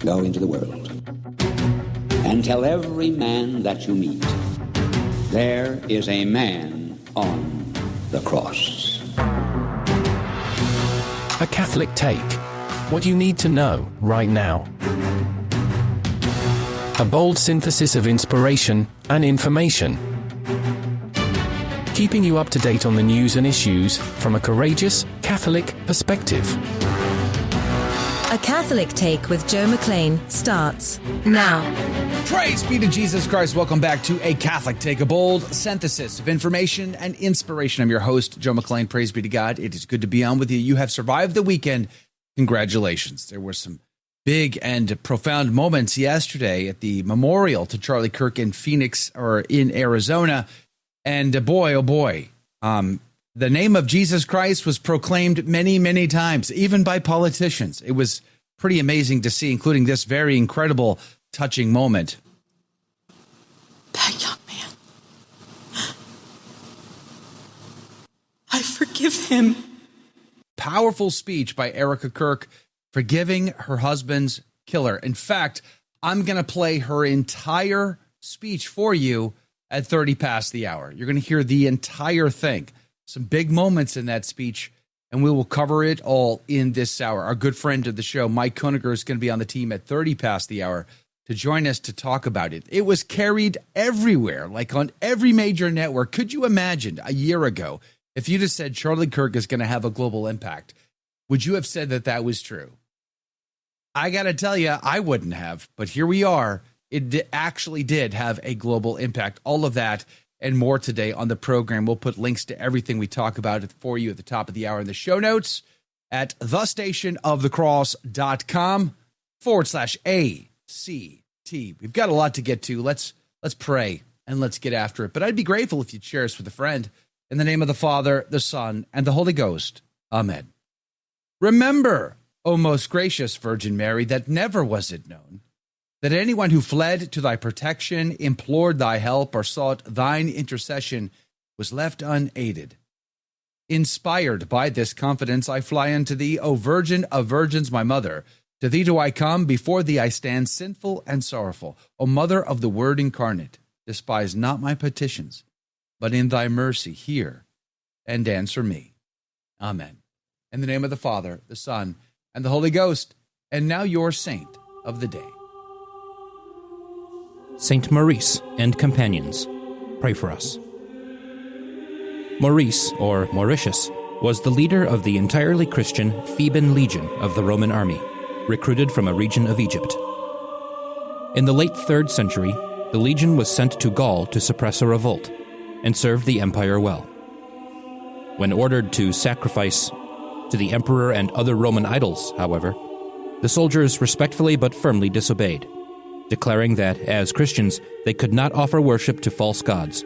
Go into the world and tell every man that you meet, there is a man on the cross. A Catholic Take. What you need to know right now. A bold synthesis of inspiration and information. Keeping you up to date on the news and issues from a courageous Catholic perspective. A Catholic Take with Joe McLean starts now. Praise be to Jesus Christ. Welcome back to A Catholic Take, a bold synthesis of information and inspiration. I'm your host, Joe McLean. Praise be to God. It is good to be on with you. You have survived the weekend. Congratulations. There were some big and profound moments yesterday at the memorial to Charlie Kirk in Phoenix, or in Arizona. And boy, oh boy, the name of Jesus Christ was proclaimed many, many times, even by politicians. It was pretty amazing to see, including this very incredible, touching moment. That young man, I forgive him. Powerful speech by Erika Kirk, forgiving her husband's killer. In fact, I'm going to play her entire speech for you at 30 past the hour. You're going to hear the entire thing. Some big moments in that speech, and we will cover it all in this hour. Our good friend of the show, Mike Koeniger, is going to be on the team at 30 past the hour to join us to talk about it. It was carried everywhere, like on every major network. Could you imagine a year ago, if you'd have said Charlie Kirk is going to have a global impact, would you have said that that was true? I got to tell you, I wouldn't have, but here we are. It actually did have a global impact. All of that and more today on the program. We'll put links to everything we talk about for you at the top of the hour in the show notes at thestationofthecross.com/ACT. We've got a lot to get to. Let's pray and let's get after it. But I'd be grateful if you'd share us with a friend. In the name of the Father, the Son, and the Holy Ghost. Amen. Remember, O most gracious Virgin Mary, that never was it known that anyone who fled to thy protection, implored thy help, or sought thine intercession was left unaided. Inspired by this confidence, I fly unto thee, O Virgin of Virgins, my mother. To thee do I come, before thee I stand sinful and sorrowful. O Mother of the Word incarnate, despise not my petitions, but in thy mercy hear and answer me. Amen. In the name of the Father, the Son, and the Holy Ghost, and now your saint of the day. Saint Maurice and companions, pray for us. Maurice, or Mauritius, was the leader of the entirely Christian Theban legion of the Roman army, recruited from a region of Egypt. In the late 3rd century, the legion was sent to Gaul to suppress a revolt and served the empire well. When ordered to sacrifice to the emperor and other Roman idols, however, the soldiers respectfully but firmly disobeyed, declaring that, as Christians, they could not offer worship to false gods.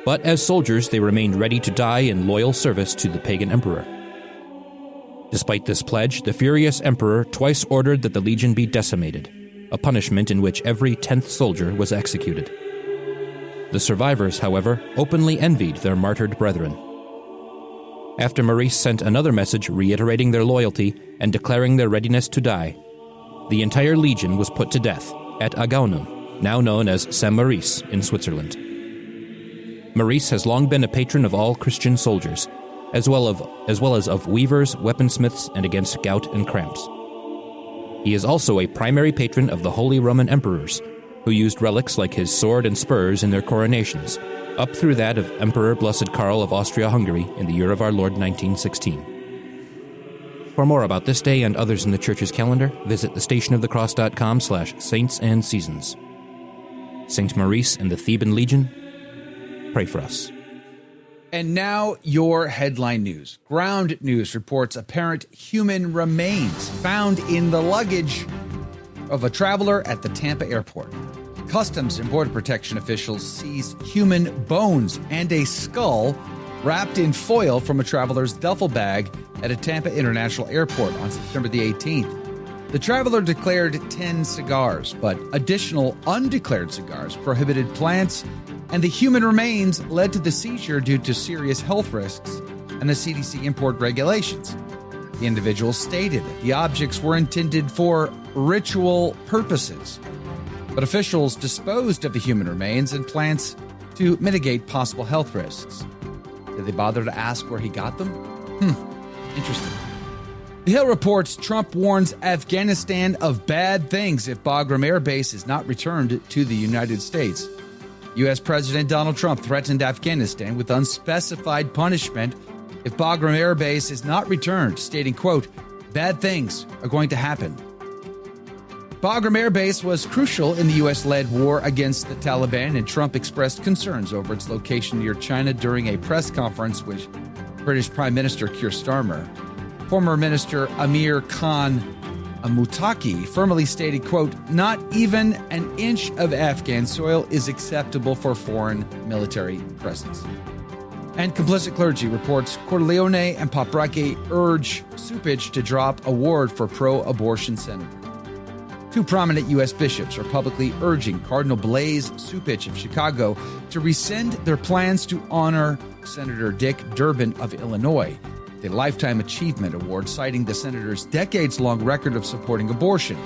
But as soldiers, they remained ready to die in loyal service to the pagan emperor. Despite this pledge, the furious emperor twice ordered that the legion be decimated, a punishment in which every 10th soldier was executed. The survivors, however, openly envied their martyred brethren. After Maurice sent another message reiterating their loyalty and declaring their readiness to die, the entire legion was put to death at Agaunum, now known as Saint-Maurice in Switzerland. Maurice has long been a patron of all Christian soldiers, as well as of weavers, weaponsmiths, and against gout and cramps. He is also a primary patron of the Holy Roman Emperors, who used relics like his sword and spurs in their coronations, up through that of Emperor Blessed Karl of Austria-Hungary in the year of our Lord 1916. For more about this day and others in the Church's calendar, visit thestationofthecross.com/saints-and-seasons. Saint Maurice and the Theban Legion, pray for us. And now your headline news. Ground News reports apparent human remains found in the luggage of a traveler at the Tampa airport. Customs and Border Protection officials seized human bones and a skull wrapped in foil from a traveler's duffel bag at a Tampa International Airport on September the 18th. The traveler declared 10 cigars, but additional undeclared cigars prohibited plants, and the human remains led to the seizure due to serious health risks and the CDC import regulations. The individual stated that the objects were intended for ritual purposes, but officials disposed of the human remains and plants to mitigate possible health risks. Did they bother to ask where he got them? Interesting. The Hill reports Trump warns Afghanistan of bad things if Bagram Air Base is not returned to the United States. U.S. President Donald Trump threatened Afghanistan with unspecified punishment if Bagram Air Base is not returned, stating, quote, "Bad things are going to happen." Bagram Air Base was crucial in the U.S.-led war against the Taliban, and Trump expressed concerns over its location near China during a press conference with British Prime Minister Keir Starmer. Former Minister Amir Khan Mutaki firmly stated, quote, "Not even an inch of Afghan soil is acceptable for foreign military presence." And complicit clergy reports Corleone and Paprocki urge Supich to drop award for pro-abortion senator. Two prominent U.S. bishops are publicly urging Cardinal Blaise Supich of Chicago to rescind their plans to honor Senator Dick Durbin of Illinois, the Lifetime Achievement Award, citing the senator's decades-long record of supporting abortion.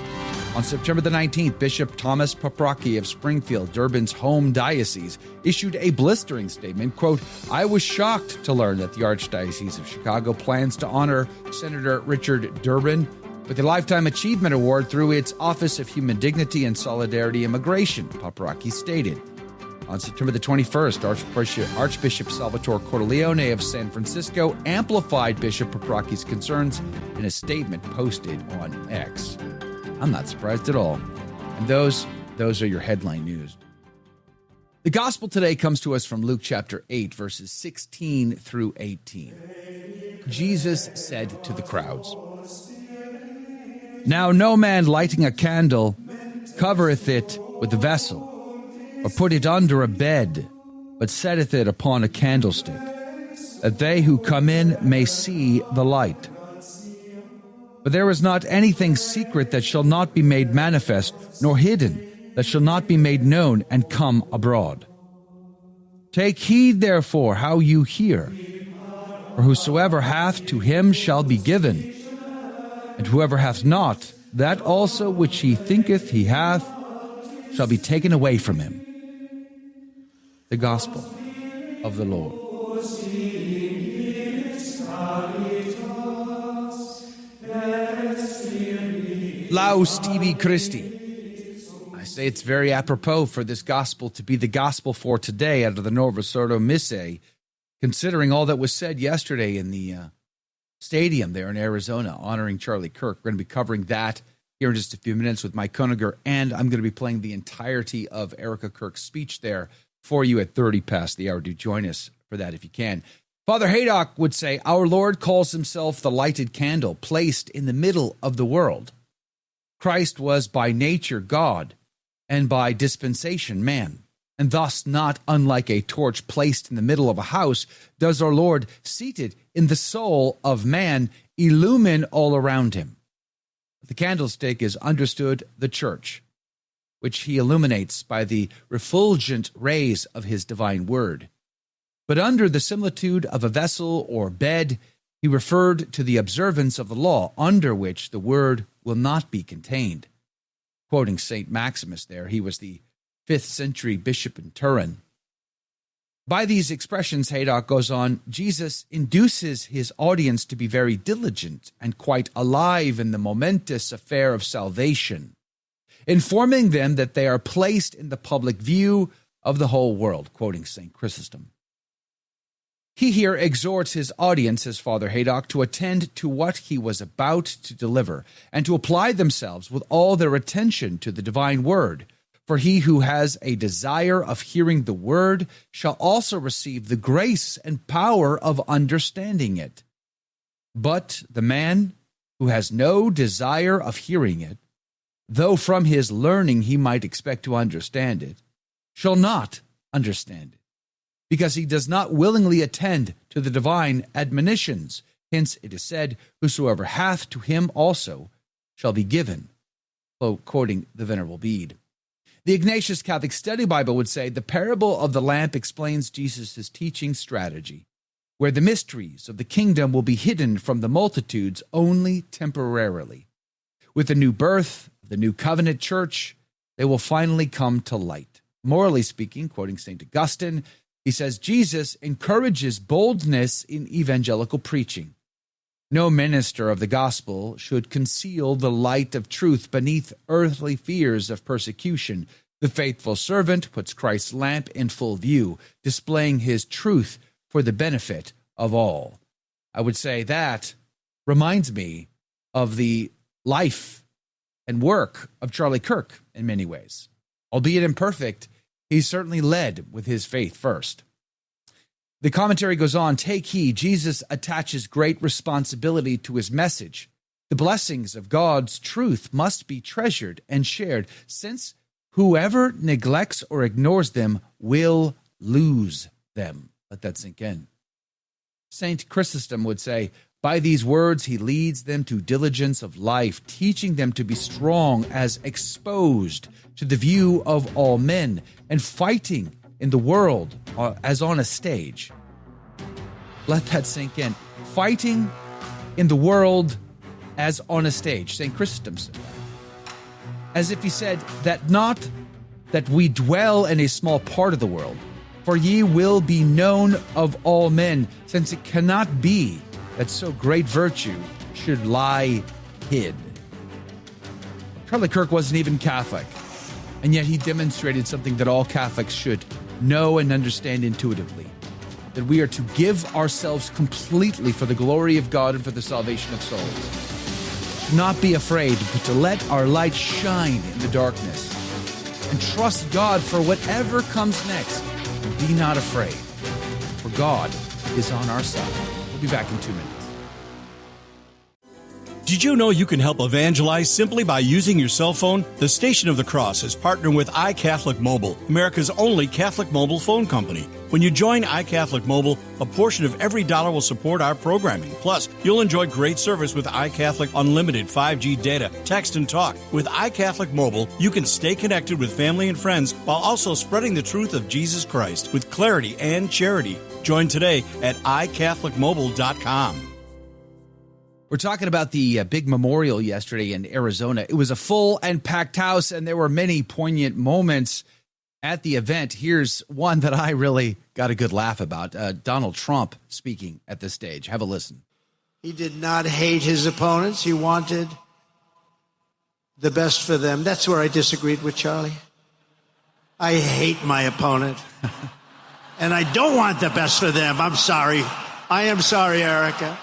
On September the 19th, Bishop Thomas Paprocki of Springfield, Durbin's home diocese, issued a blistering statement, quote, "I was shocked to learn that the Archdiocese of Chicago plans to honor Senator Richard Durbin with the Lifetime Achievement Award through its Office of Human Dignity and Solidarity Immigration," Paprocki stated. On September the 21st, Archbishop Salvatore Corleone of San Francisco amplified Bishop Paprocki's concerns in a statement posted on X. I'm not surprised at all. And those are your headline news. The gospel today comes to us from Luke chapter 8, verses 16 through 18. Jesus said to the crowds, "Now no man lighting a candle covereth it with a vessel, or put it under a bed, but setteth it upon a candlestick, that they who come in may see the light. But there is not anything secret that shall not be made manifest, nor hidden that shall not be made known and come abroad. Take heed therefore how you hear, for whosoever hath, to him shall be given, and whoever hath not, that also which he thinketh he hath shall be taken away from him." The Gospel of the Lord. Laus tibi Christi. I say it's very apropos for this gospel to be the gospel for today out of the Novus Ordo Missae, considering all that was said yesterday in the stadium there in Arizona, honoring Charlie Kirk. We're going to be covering that here in just a few minutes with Mike Koeniger, and I'm going to be playing the entirety of Erika Kirk's speech there for you at 30 past the hour. Do join us for that if you can. Father Haydock would say, "Our Lord calls himself the lighted candle placed in the middle of the world. Christ was by nature God, and by dispensation man, and thus not unlike a torch placed in the middle of a house, does our Lord, seated in the soul of man, illumine all around him. The candlestick is understood the church, which he illuminates by the refulgent rays of his divine word. But under the similitude of a vessel or bed, he referred to the observance of the law, under which the word will not be contained." Quoting St. Maximus there, he was the 5th century bishop in Turin. By these expressions, Haydock goes on, Jesus induces his audience to be very diligent and quite alive in the momentous affair of salvation, informing them that they are placed in the public view of the whole world, quoting St. Chrysostom. He here exhorts his audience, as Father Haydock, to attend to what he was about to deliver and to apply themselves with all their attention to the divine word. For he who has a desire of hearing the word shall also receive the grace and power of understanding it. But the man who has no desire of hearing it, though from his learning he might expect to understand it, shall not understand it, because he does not willingly attend to the divine admonitions. Hence it is said, whosoever hath, to him also shall be given. Quoting the Venerable Bede. The Ignatius Catholic Study Bible would say, the parable of the lamp explains Jesus' teaching strategy. where the mysteries of the kingdom will be hidden from the multitudes only temporarily. With the new birth, the new covenant church, they will finally come to light. Morally speaking, quoting St. Augustine, he says, Jesus encourages boldness in evangelical preaching. No minister of the gospel should conceal the light of truth beneath earthly fears of persecution. The faithful servant puts Christ's lamp in full view, displaying his truth for the benefit of all. I would say that reminds me of the life and work of Charlie Kirk in many ways. Albeit imperfect, he certainly led with his faith first. The commentary goes on, take heed, Jesus attaches great responsibility to his message. The blessings of God's truth must be treasured and shared, since whoever neglects or ignores them will lose them. Let that sink in. Saint Chrysostom would say, by these words he leads them to diligence of life, teaching them to be strong as exposed to the view of all men, and fighting in the world as on a stage. Let that sink in. Fighting in the world as on a stage. St. Chrysostom said that. As if he said that not that we dwell in a small part of the world, for ye will be known of all men, since it cannot be that so great virtue should lie hid. Charlie Kirk wasn't even Catholic, and yet he demonstrated something that all Catholics should know and understand intuitively, that we are to give ourselves completely for the glory of God and for the salvation of souls. To not be afraid, but to let our light shine in the darkness and trust God for whatever comes next. And be not afraid, for God is on our side. We'll be back in 2 minutes. Did you know you can help evangelize simply by using your cell phone? The Station of the Cross is partnering with iCatholic Mobile, America's only Catholic mobile phone company. When you join iCatholic Mobile, a portion of every dollar will support our programming. Plus, you'll enjoy great service with iCatholic Unlimited 5G data, text, and talk. With iCatholic Mobile, you can stay connected with family and friends while also spreading the truth of Jesus Christ with clarity and charity. Join today at iCatholicMobile.com. We're talking about the big memorial yesterday in Arizona. It was a full and packed house, and there were many poignant moments at the event. Here's one that I really got a good laugh about. Donald Trump speaking at the stage. Have a listen. He did not hate his opponents. He wanted the best for them. That's where I disagreed with Charlie. I hate my opponent, and I don't want the best for them. I'm sorry. I am sorry, Erika.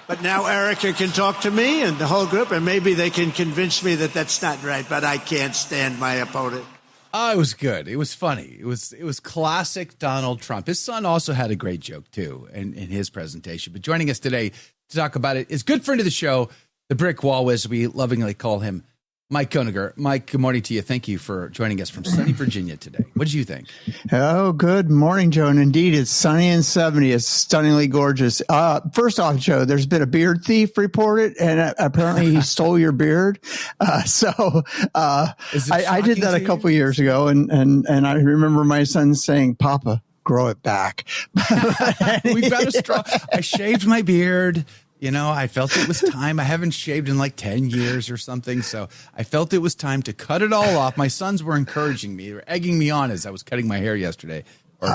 But now Erika can talk to me and the whole group, and maybe they can convince me that that's not right, but I can't stand my opponent. Oh, it was good. It was funny. It was classic Donald Trump. His son also had a great joke, too, in his presentation. But joining us today to talk about it is good friend of the show, the brick wall, as we lovingly call him, Mike Koeniger. Mike, good morning to you. Thank you for joining us from sunny Virginia today. What did you think? Oh, good morning, Joe. And indeed, it's sunny and 70. It's stunningly gorgeous. First off, Joe, there's been a beard thief reported, and apparently he stole your beard. I did that a couple years ago, and I remember my son saying, Papa, grow it back. We've got a straw. I shaved my beard. You know, I felt it was time. I haven't shaved in like 10 years or something. So I felt it was time to cut it all off. My sons were encouraging me, or egging me on as I was cutting my hair yesterday.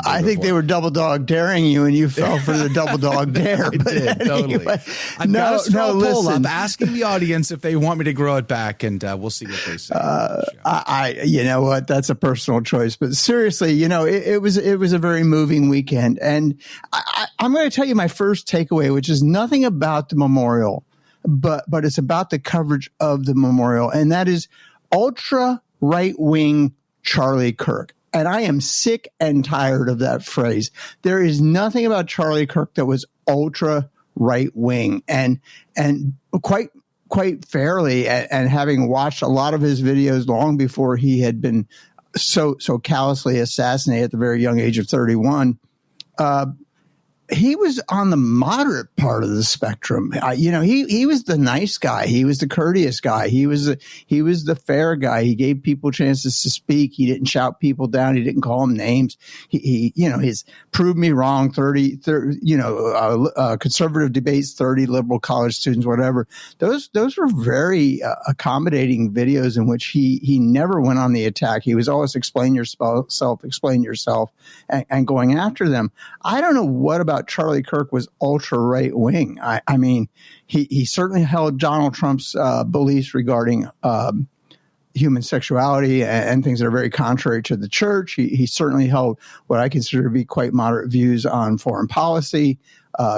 I think they were double dog daring you, and you fell for the double dog dare. I did, totally. I've got a straw poll up asking the audience if they want me to grow it back, and we'll see what they say. You know what? That's a personal choice. But seriously, you know, it was a very moving weekend. And I'm going to tell you my first takeaway, which is nothing about the memorial, but it's about the coverage of the memorial. And that is ultra right-wing Charlie Kirk. And I am sick and tired of that phrase. There is nothing about Charlie Kirk that was ultra right wing, and quite fairly, and having watched a lot of his videos long before he had been so callously assassinated at the very young age of 31. he was on the moderate part of the spectrum. He was the nice guy. He was the courteous guy. He was the fair guy. He gave people chances to speak. He didn't shout people down. He didn't call them names. His prove me wrong, 30 conservative debates, 30 liberal college students, whatever. Those were very accommodating videos in which he never went on the attack. He was always explain yourself, and going after them. I don't know what about Charlie Kirk was ultra right wing. I mean, he certainly held Donald Trump's beliefs regarding human sexuality and things that are very contrary to the church. He certainly held what I consider to be quite moderate views on foreign policy.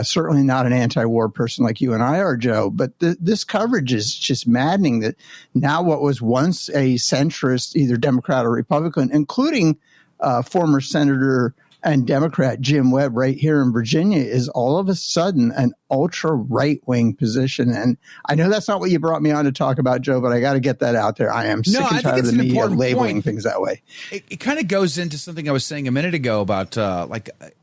Certainly not an anti-war person like you and I are, Joe. But this coverage is just maddening. That now what was once a centrist, either Democrat or Republican, including former Senator and Democrat Jim Webb right here in Virginia, is all of a sudden an ultra right-wing position. And I know that's not what you brought me on to talk about, Joe, but I got to get that out there. I am sick and tired of the media labeling things that way. It kind of goes into something I was saying a minute ago about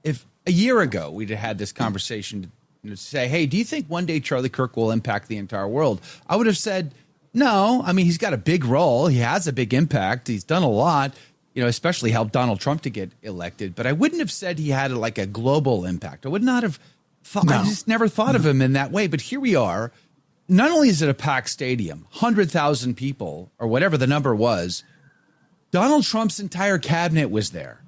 if a year ago we'd had this conversation to say, hey, do you think one day Charlie Kirk will impact the entire world? I would have said, no. I mean, he's got a big role. He has a big impact. He's done a lot. Especially helped Donald Trump to get elected. But I wouldn't have said he had a global impact. I would not have thought. No. I just never thought of him in that way. But here we are. Not only is it a packed stadium, 100,000 people or whatever the number was, Donald Trump's entire cabinet was there.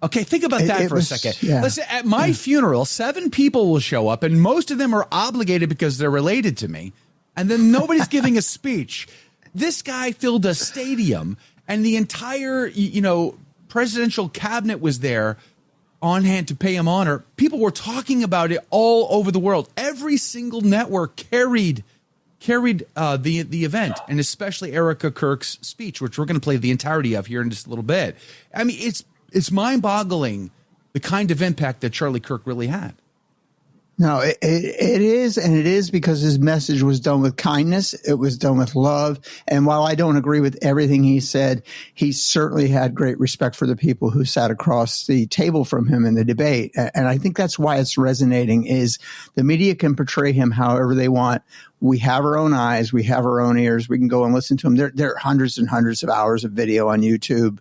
Okay, think about that for a second. Yeah. Listen, at my funeral, 7 people will show up, and most of them are obligated because they're related to me. And then nobody's giving a speech. This guy filled a stadium. And the entire, presidential cabinet was there on hand to pay him honor. People were talking about it all over the world. Every single network carried the event, and especially Erika Kirk's speech, which we're going to play the entirety of here in just a little bit. I mean, it's mind-boggling the kind of impact that Charlie Kirk really had. No, it is, and it is because his message was done with kindness. It was done with love. And while I don't agree with everything he said, he certainly had great respect for the people who sat across the table from him in the debate. And I think that's why it's resonating, is the media can portray him however they want. We have our own eyes. We have our own ears. We can go and listen to him. There are hundreds and hundreds of hours of video on YouTube.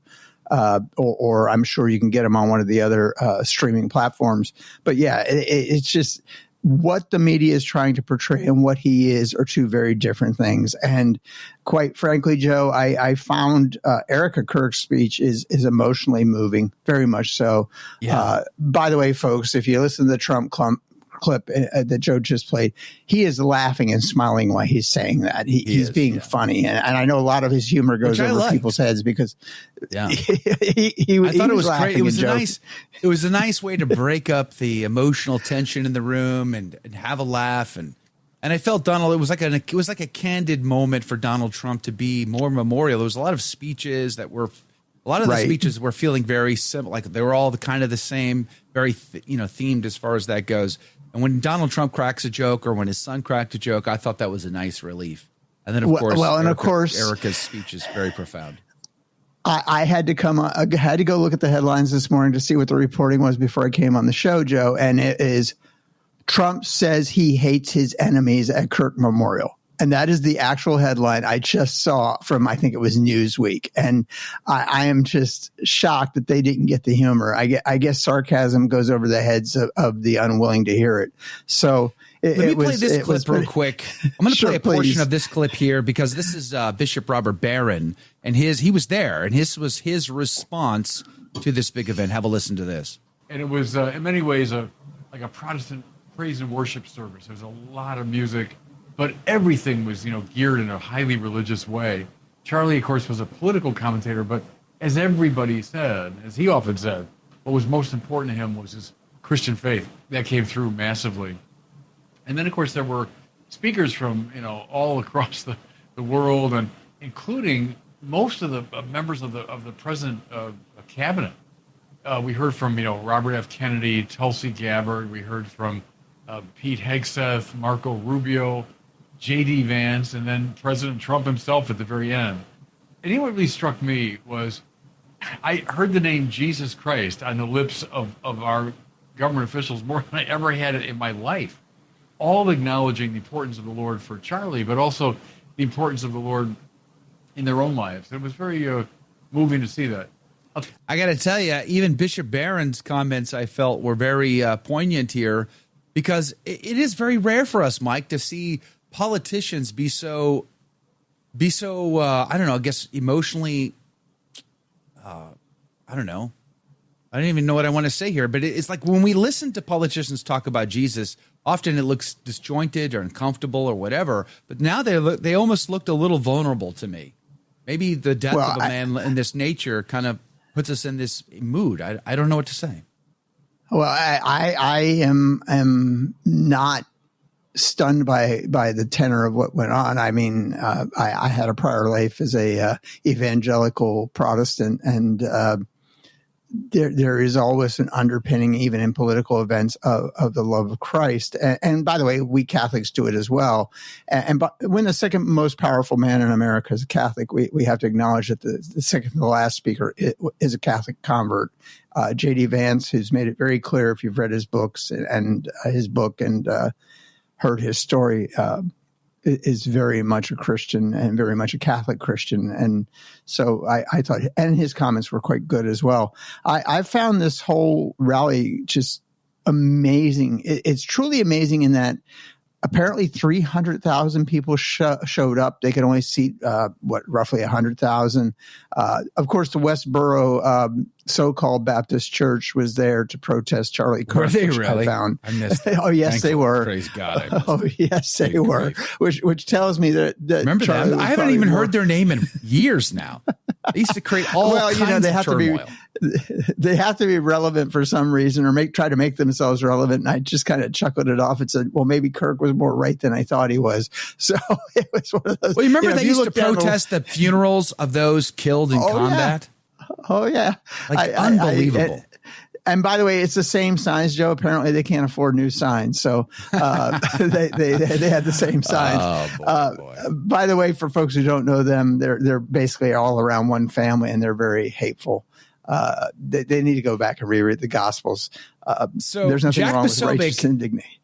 Or I'm sure you can get them on one of the other streaming platforms. But yeah, it's just what the media is trying to portray and what he is are two very different things. And quite frankly, Joe, I found Erika Kirk's speech is emotionally moving, very much so. Yeah. By the way, folks, if you listen to the Trump clip that Joe just played, he is laughing and smiling while he's saying that. He's being funny. And I know a lot of his humor goes over people's heads because I thought it was great. It was a nice way to break up the emotional tension in the room and have a laugh. And I felt Donald, it was like a candid moment for Donald Trump to be more memorial. There was a lot of speeches that were the speeches were feeling very similar, like they were all the same, very themed as far as that goes. And when Donald Trump cracks a joke, or when his son cracked a joke, I thought that was a nice relief. And then, of course, Erika's speech is very profound. I had to go look at the headlines this morning to see what the reporting was before I came on the show, Joe. And it is, Trump says he hates his enemies at Kirk Memorial. And that is the actual headline I just saw from, I think it was Newsweek. And I am just shocked that they didn't get the humor. I guess sarcasm goes over the heads of the unwilling to hear it. So let me play this clip real quick. I'm going to play a portion of this clip here because this is Bishop Robert Barron, and he was there, and his was his response to this big event. Have a listen to this. And it was in many ways like a Protestant praise and worship service. There was a lot of music, but everything was, geared in a highly religious way. Charlie, of course, was a political commentator, but as everybody said, as he often said, what was most important to him was his Christian faith. That came through massively. And then, of course, there were speakers from, all across the world, and including most of the members of the president cabinet. We heard from, Robert F. Kennedy, Tulsi Gabbard. We heard from Pete Hegseth, Marco Rubio, J.D. Vance, and then President Trump himself at the very end. And what really struck me was I heard the name Jesus Christ on the lips of our government officials more than I ever had it in my life, all acknowledging the importance of the Lord for Charlie, but also the importance of the Lord in their own lives. It was very moving to see that. I got to tell you, even Bishop Barron's comments I felt were very poignant here, because it is very rare for us, Mike, to see politicians be so I don't know, I guess emotionally, I don't know. I don't even know what I want to say here, but it's like when we listen to politicians talk about Jesus, often it looks disjointed or uncomfortable or whatever, but now they almost looked a little vulnerable to me. Maybe the death of a man in this nature kind of puts us in this mood. I don't know what to say. Well, I am not stunned by the tenor of what went on. I mean, I had a prior life as a evangelical Protestant, and there is always an underpinning, even in political events, of the love of Christ. And by the way, we Catholics do it as well. And when the second most powerful man in America is a Catholic, we have to acknowledge that the second to the last speaker is a Catholic convert. J.D. Vance, who's made it very clear if you've read his books and his book and heard his story, is very much a Christian and very much a Catholic Christian. And so I thought, and his comments were quite good as well. I found this whole rally just amazing. It's truly amazing in that apparently 300,000 people showed up. They could only seat, roughly 100,000. Of course, the Westboro so-called Baptist Church was there to protest Charlie Kirk. Were they really? I missed that. Oh, yes, Thankfully. they were. Praise God. Oh, yes, they were. Which tells me that remember Charlie them? I haven't even heard their name in years now. They used to create all kinds of turmoil. They have to be relevant for some reason, or try to make themselves relevant. And I just kind of chuckled it off and said, well, maybe Kirk was more right than I thought he was. So it was one of those. Well, you remember they used to protest the funerals of those killed in combat? Yeah. Oh, yeah. Like unbelievable. And by the way, it's the same signs, Joe. Apparently, they can't afford new signs, so they had the same signs. Oh, boy. By the way, for folks who don't know them, they're basically all around one family, and they're very hateful. They need to go back and reread the Gospels. So there's nothing Jack wrong with Posobiec, righteous indignation.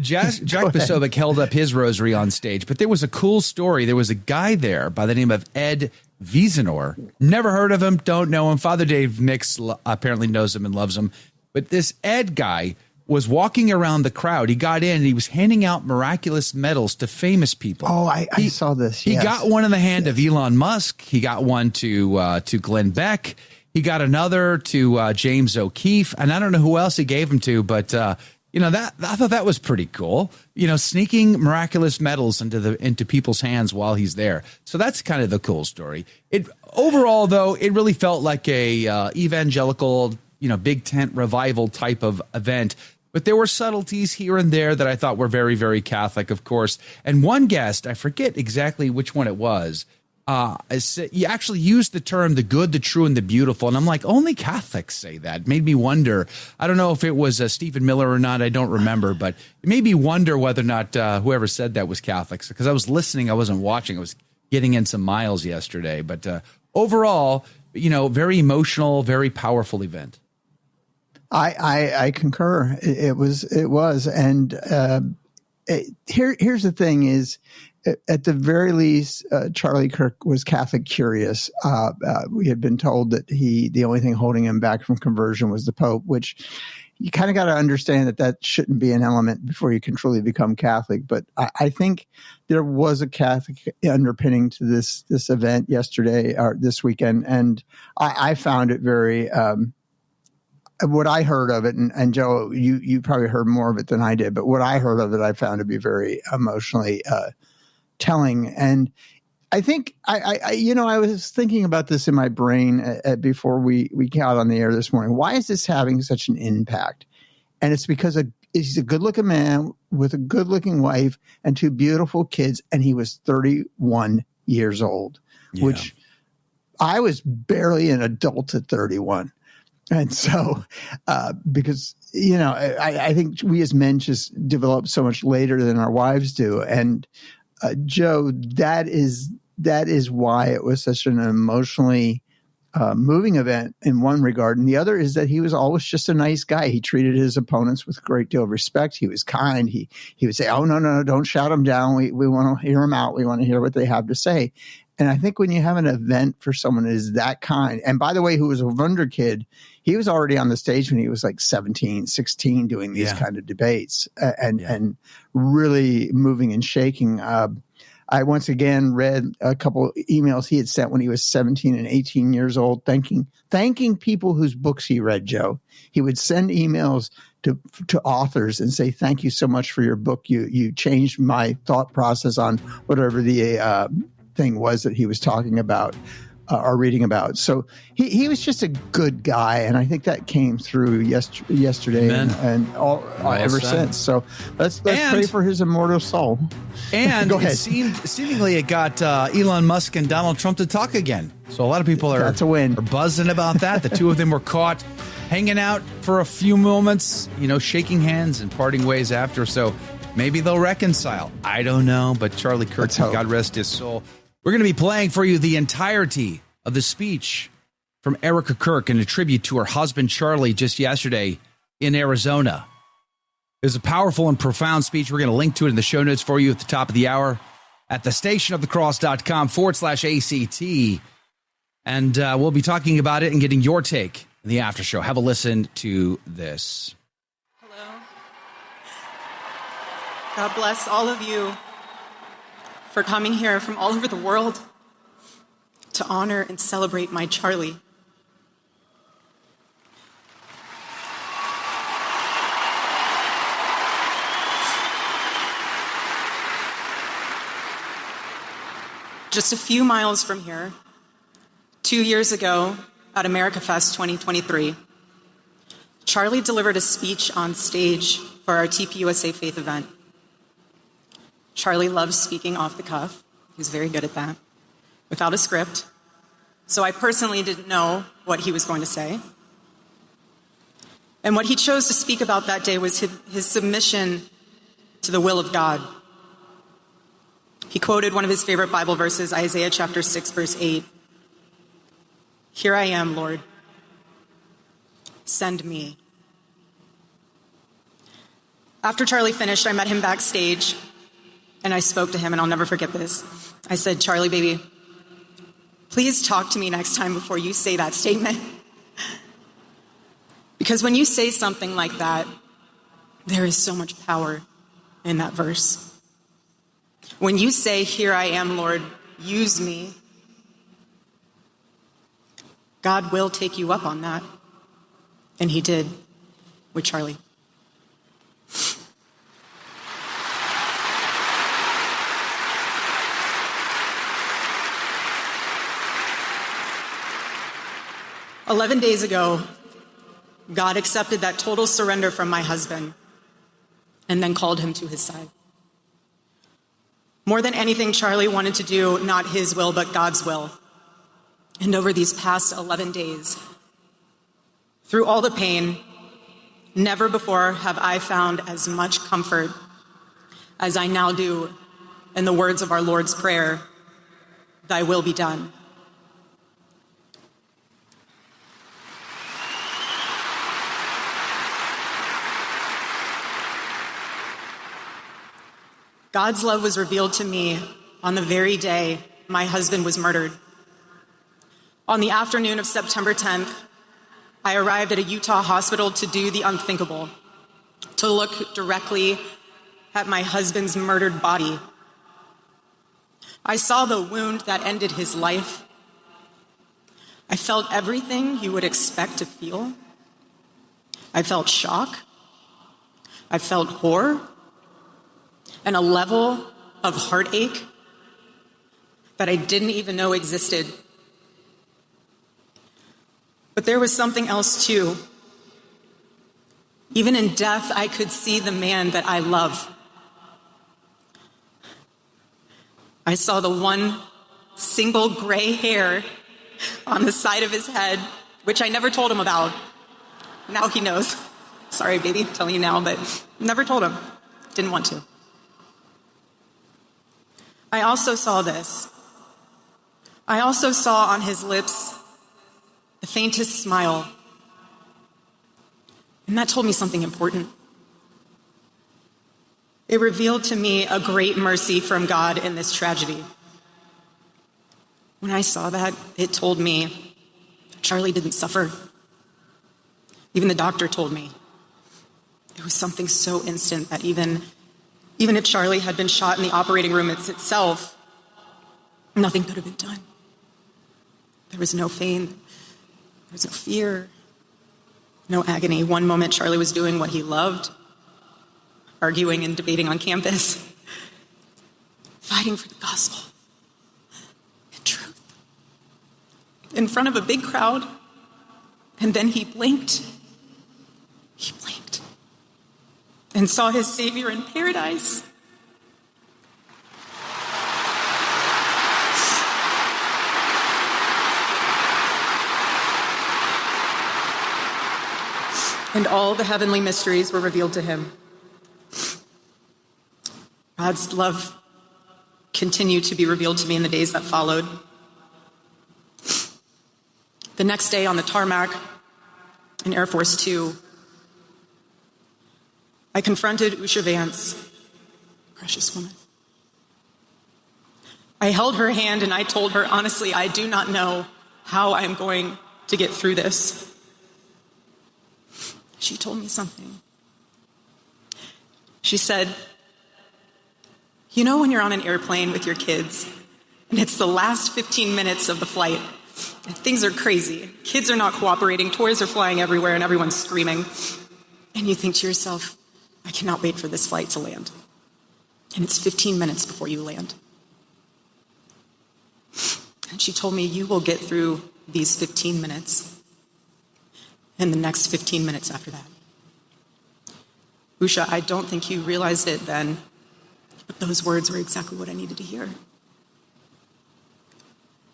Jack Posobiec held up his rosary on stage, but there was a cool story. There was a guy there by the name of Ed Wiesenor. Never heard of him, don't know him. Father Dave Nix apparently knows him and loves him. But this Ed guy was walking around the crowd. He got in and he was handing out miraculous medals to famous people. Oh, I saw this. He got one in the hand of Elon Musk. He got one to Glenn Beck. He got another to James O'Keefe. And I don't know who else he gave them to, but that I thought that was pretty cool. Sneaking miraculous medals into people's hands while he's there. So that's kind of the cool story. Overall, though, it really felt like a evangelical, big tent revival type of event. But there were subtleties here and there that I thought were very, very Catholic, of course. And one guest, I forget exactly which one it was, you actually used the term the good, the true, and the beautiful. And I'm like, only Catholics say that. It made me wonder. I don't know if it was Stephen Miller or not. I don't remember. But it made me wonder whether or not whoever said that was Catholics. Because I was listening. I wasn't watching. I was getting in some miles yesterday. But overall, very emotional, very powerful event. I concur. It was. And here's the thing is, at the very least, Charlie Kirk was Catholic curious. We had been told that the only thing holding him back from conversion was the Pope, which you kind of got to understand that shouldn't be an element before you can truly become Catholic. But I think there was a Catholic underpinning to this event yesterday or this weekend, and I found it very. What I heard of it, and Joe, you probably heard more of it than I did, but what I heard of it, I found to be very emotionally telling. And I think I was thinking about this in my brain before we got on the air this morning. Why is this having such an impact? And it's because he's a good-looking man with a good-looking wife and two beautiful kids, and he was 31 years old, which I was barely an adult at 31. And so, because, I think we as men just develop so much later than our wives do. And Joe, that is why it was such an emotionally moving event in one regard. And the other is that he was always just a nice guy. He treated his opponents with a great deal of respect. He was kind. He would say, oh, no, don't shout them down. We want to hear them out. We want to hear what they have to say. And I think when you have an event for someone who is that kind, and by the way, who was a wonder kid, he was already on the stage when he was like 17, 16 doing these kind of debates and really moving and shaking. I once again read a couple emails he had sent when he was 17 and 18 years old, thanking people whose books he read, Joe. He would send emails to authors and say, thank you so much for your book. You changed my thought process on whatever the thing was that he was talking about or reading about. So he was just a good guy, and I think that came through yesterday and ever since. So let's pray for his immortal soul. And Go ahead. Seemingly it got Elon Musk and Donald Trump to talk again. So a lot of people are buzzing about that. The two of them were caught hanging out for a few moments, shaking hands and parting ways after. So maybe they'll reconcile. I don't know, but Charlie Kirk, God rest his soul. We're going to be playing for you the entirety of the speech from Erika Kirk in a tribute to her husband, Charlie, just yesterday in Arizona. It was a powerful and profound speech. We're going to link to it in the show notes for you at the top of the hour at thestationofthecross.com/ACT. And we'll be talking about it and getting your take in the after show. Have a listen to this. Hello. God bless all of you for coming here from all over the world to honor and celebrate my Charlie. Just a few miles from here, 2 years ago at America Fest 2023, Charlie delivered a speech on stage for our TPUSA Faith event. Charlie loves speaking off the cuff. He was very good at that, without a script. So I personally didn't know what he was going to say. And what he chose to speak about that day was his submission to the will of God. He quoted one of his favorite Bible verses, Isaiah chapter 6, verse 8. Here I am, Lord. Send me. After Charlie finished, I met him backstage. And I spoke to him, and I'll never forget this. I said, Charlie, baby, please talk to me next time before you say that statement. Because when you say something like that, there is so much power in that verse. When you say, here I am, Lord, use me, God will take you up on that. And he did with Charlie. "11 days ago, God accepted that total surrender from my husband and then called him to his side. More than anything, Charlie wanted to do not his will, but God's will. And over these past 11 days, through all the pain, never before have I found as much comfort as I now do in the words of our Lord's Prayer, thy will be done. God's love was revealed to me on the very day my husband was murdered. On the afternoon of September 10th, I arrived at a Utah hospital to do the unthinkable, to look directly at my husband's murdered body. I saw the wound that ended his life. I felt everything you would expect to feel. I felt shock. I felt horror. And a level of heartache that I didn't even know existed. But there was something else too. Even in death, I could see the man that I love. I saw the one single gray hair on the side of his head, which I never told him about. Now he knows. Sorry, baby, I'm telling you now, but never told him. Didn't want to. I also saw this. I also saw on his lips the faintest smile. And that told me something important. It revealed to me a great mercy from God in this tragedy. When I saw that, it told me Charlie didn't suffer. Even the doctor told me. It was something so instant that even if Charlie had been shot in the operating room itself, nothing could have been done. There was no pain. There was no fear, no agony. One moment, Charlie was doing what he loved, arguing and debating on campus, fighting for the gospel and truth in front of a big crowd. And then he blinked. He blinked and saw his Savior in paradise. And all the heavenly mysteries were revealed to him. God's love continued to be revealed to me in the days that followed. The next day on the tarmac in Air Force 2, I confronted Usha Vance, precious woman. I held her hand and I told her, honestly, I do not know how I'm going to get through this. She told me something. She said, you know when you're on an airplane with your kids and it's the last 15 minutes of the flight and things are crazy, kids are not cooperating, toys are flying everywhere and everyone's screaming, and you think to yourself, I cannot wait for this flight to land. And it's 15 minutes before you land. And she told me, you will get through these 15 minutes and the next 15 minutes after that. Usha, I don't think you realized it then, but those words were exactly what I needed to hear.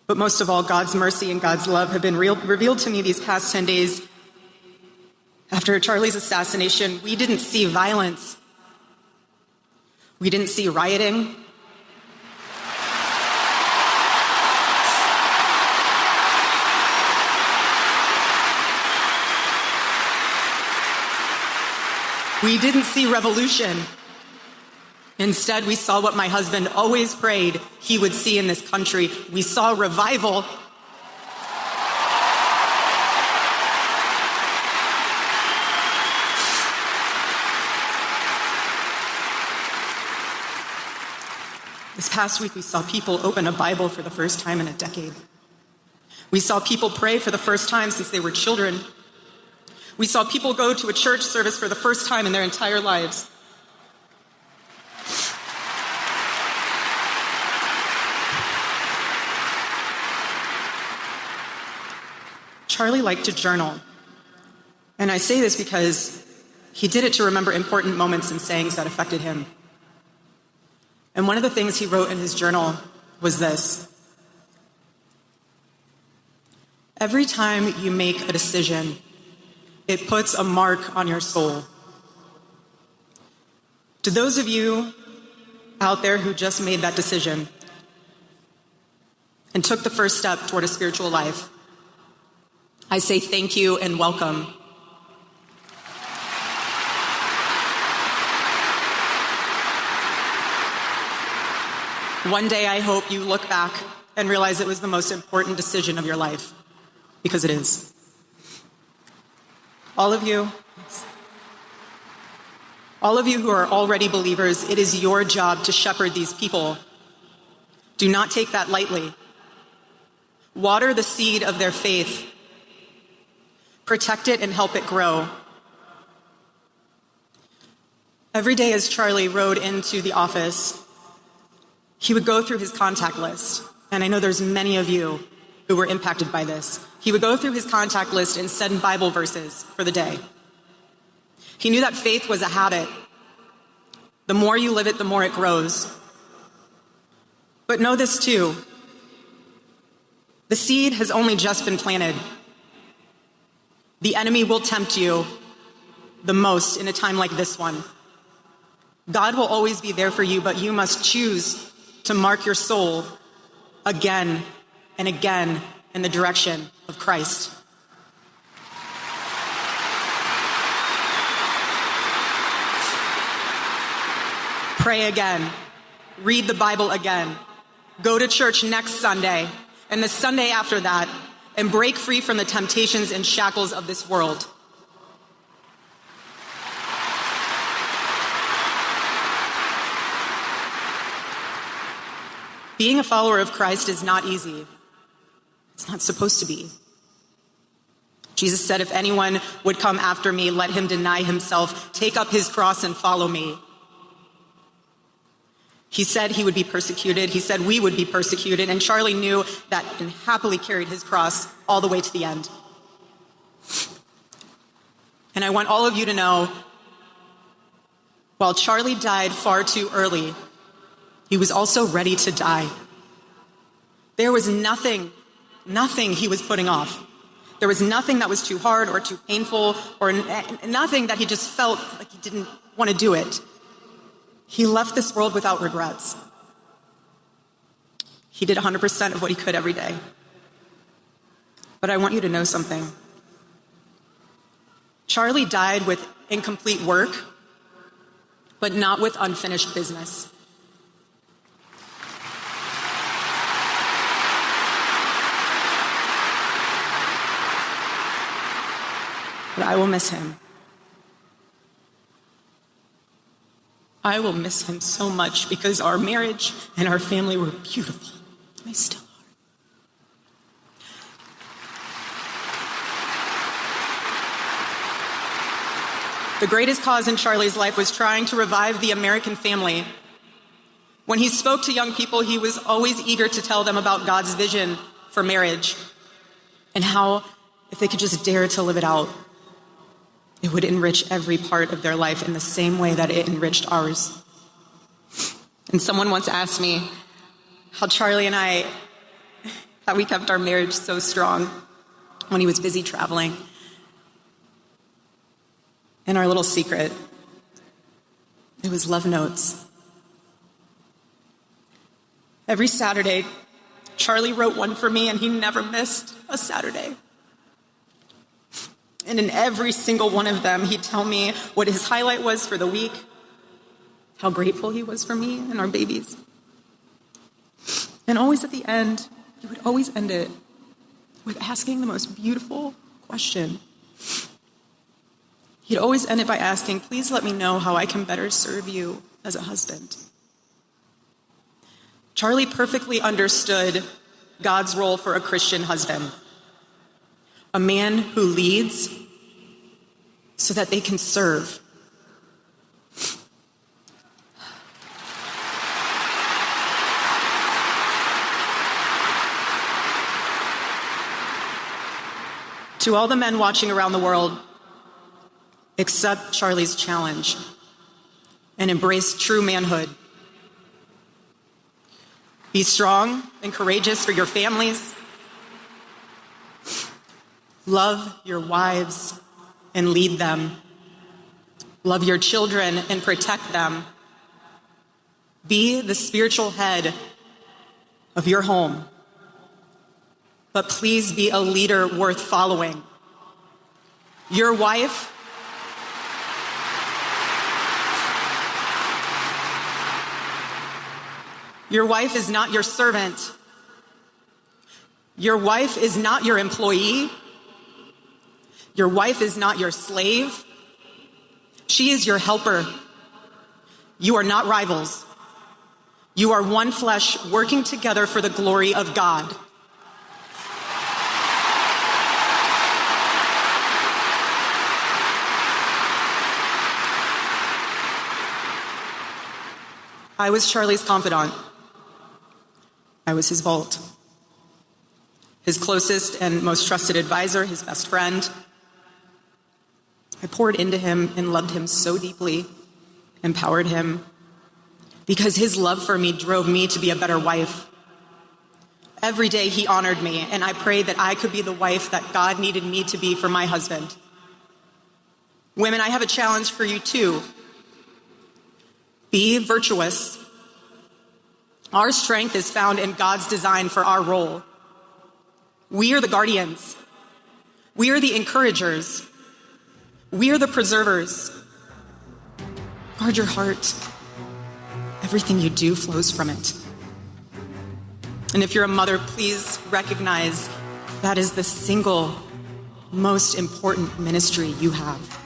But most of all, God's mercy and God's love have been revealed to me these past 10 days. After Charlie's assassination, we didn't see violence. We didn't see rioting. We didn't see revolution. Instead, we saw what my husband always prayed he would see in this country. We saw revival. This past week, we saw people open a Bible for the first time in a decade. We saw people pray for the first time since they were children. We saw people go to a church service for the first time in their entire lives. Charlie liked to journal. And I say this because he did it to remember important moments and sayings that affected him. And one of the things he wrote in his journal was this: every time you make a decision, it puts a mark on your soul. To those of you out there who just made that decision and took the first step toward a spiritual life, I say thank you and welcome. One day I hope you look back and realize it was the most important decision of your life, because it is. All of you who are already believers, it is your job to shepherd these people. Do not take that lightly. Water the seed of their faith. Protect it and help it grow. Every day as Charlie rode into the office, he would go through his contact list. And I know there's many of you who were impacted by this. He would go through his contact list and send Bible verses for the day. He knew that faith was a habit. The more you live it, the more it grows. But know this too. The seed has only just been planted. The enemy will tempt you the most in a time like this one. God will always be there for you, but you must choose to mark your soul again and again in the direction of Christ. pray again, read the Bible again, go to church next Sunday, and the Sunday after that, and break free from the temptations and shackles of this world. Being a follower of Christ is not easy. It's not supposed to be. Jesus said, if anyone would come after me, let him deny himself, take up his cross and follow me. He said he would be persecuted. He said we would be persecuted. And Charlie knew that and happily carried his cross all the way to the end. And I want all of you to know, while Charlie died far too early, he was also ready to die. There was nothing he was putting off. There was nothing that was too hard or too painful or nothing that he just felt like he didn't want to do it. He left this world without regrets. He did 100% of what he could every day. But I want you to know something. Charlie died with incomplete work, but not with unfinished business. But I will miss him. I will miss him so much because our marriage and our family were beautiful. They still are. The greatest cause in Charlie's life was trying to revive the American family. When he spoke to young people, he was always eager to tell them about God's vision for marriage and how, if they could just dare to live it out, it would enrich every part of their life in the same way that it enriched ours. And someone once asked me how Charlie and I, how we kept our marriage so strong when he was busy traveling. And our little secret, it was love notes. Every Saturday, Charlie wrote one for me, and he never missed a Saturday. And in every single one of them, he'd tell me what his highlight was for the week, how grateful he was for me and our babies. And always at the end, he would always end it with asking the most beautiful question. He'd always end it by asking, please let me know how I can better serve you as a husband. Charlie perfectly understood God's role for a Christian husband. A man who leads so that they can serve. To all the men watching around the world, accept Charlie's challenge and embrace true manhood. Be strong and courageous for your families. Love your wives and lead them. Love your children and protect them. Be the spiritual head of your home. But please be a leader worth following. Your wife is not your servant. Your wife is not your employee. Your wife is not your slave. She is your helper. You are not rivals. You are one flesh working together for the glory of God. I was Charlie's confidant. I was his vault. His closest and most trusted advisor, his best friend. I poured into him and loved him so deeply, empowered him, because his love for me drove me to be a better wife. Every day he honored me, and I prayed that I could be the wife that God needed me to be for my husband. Women, I have a challenge for you too. Be virtuous. Our strength is found in God's design for our role. We are the guardians. We are the encouragers. We are the preservers. Guard your heart. everything you do flows from it. And if you're a mother, please recognize that is the single most important ministry you have.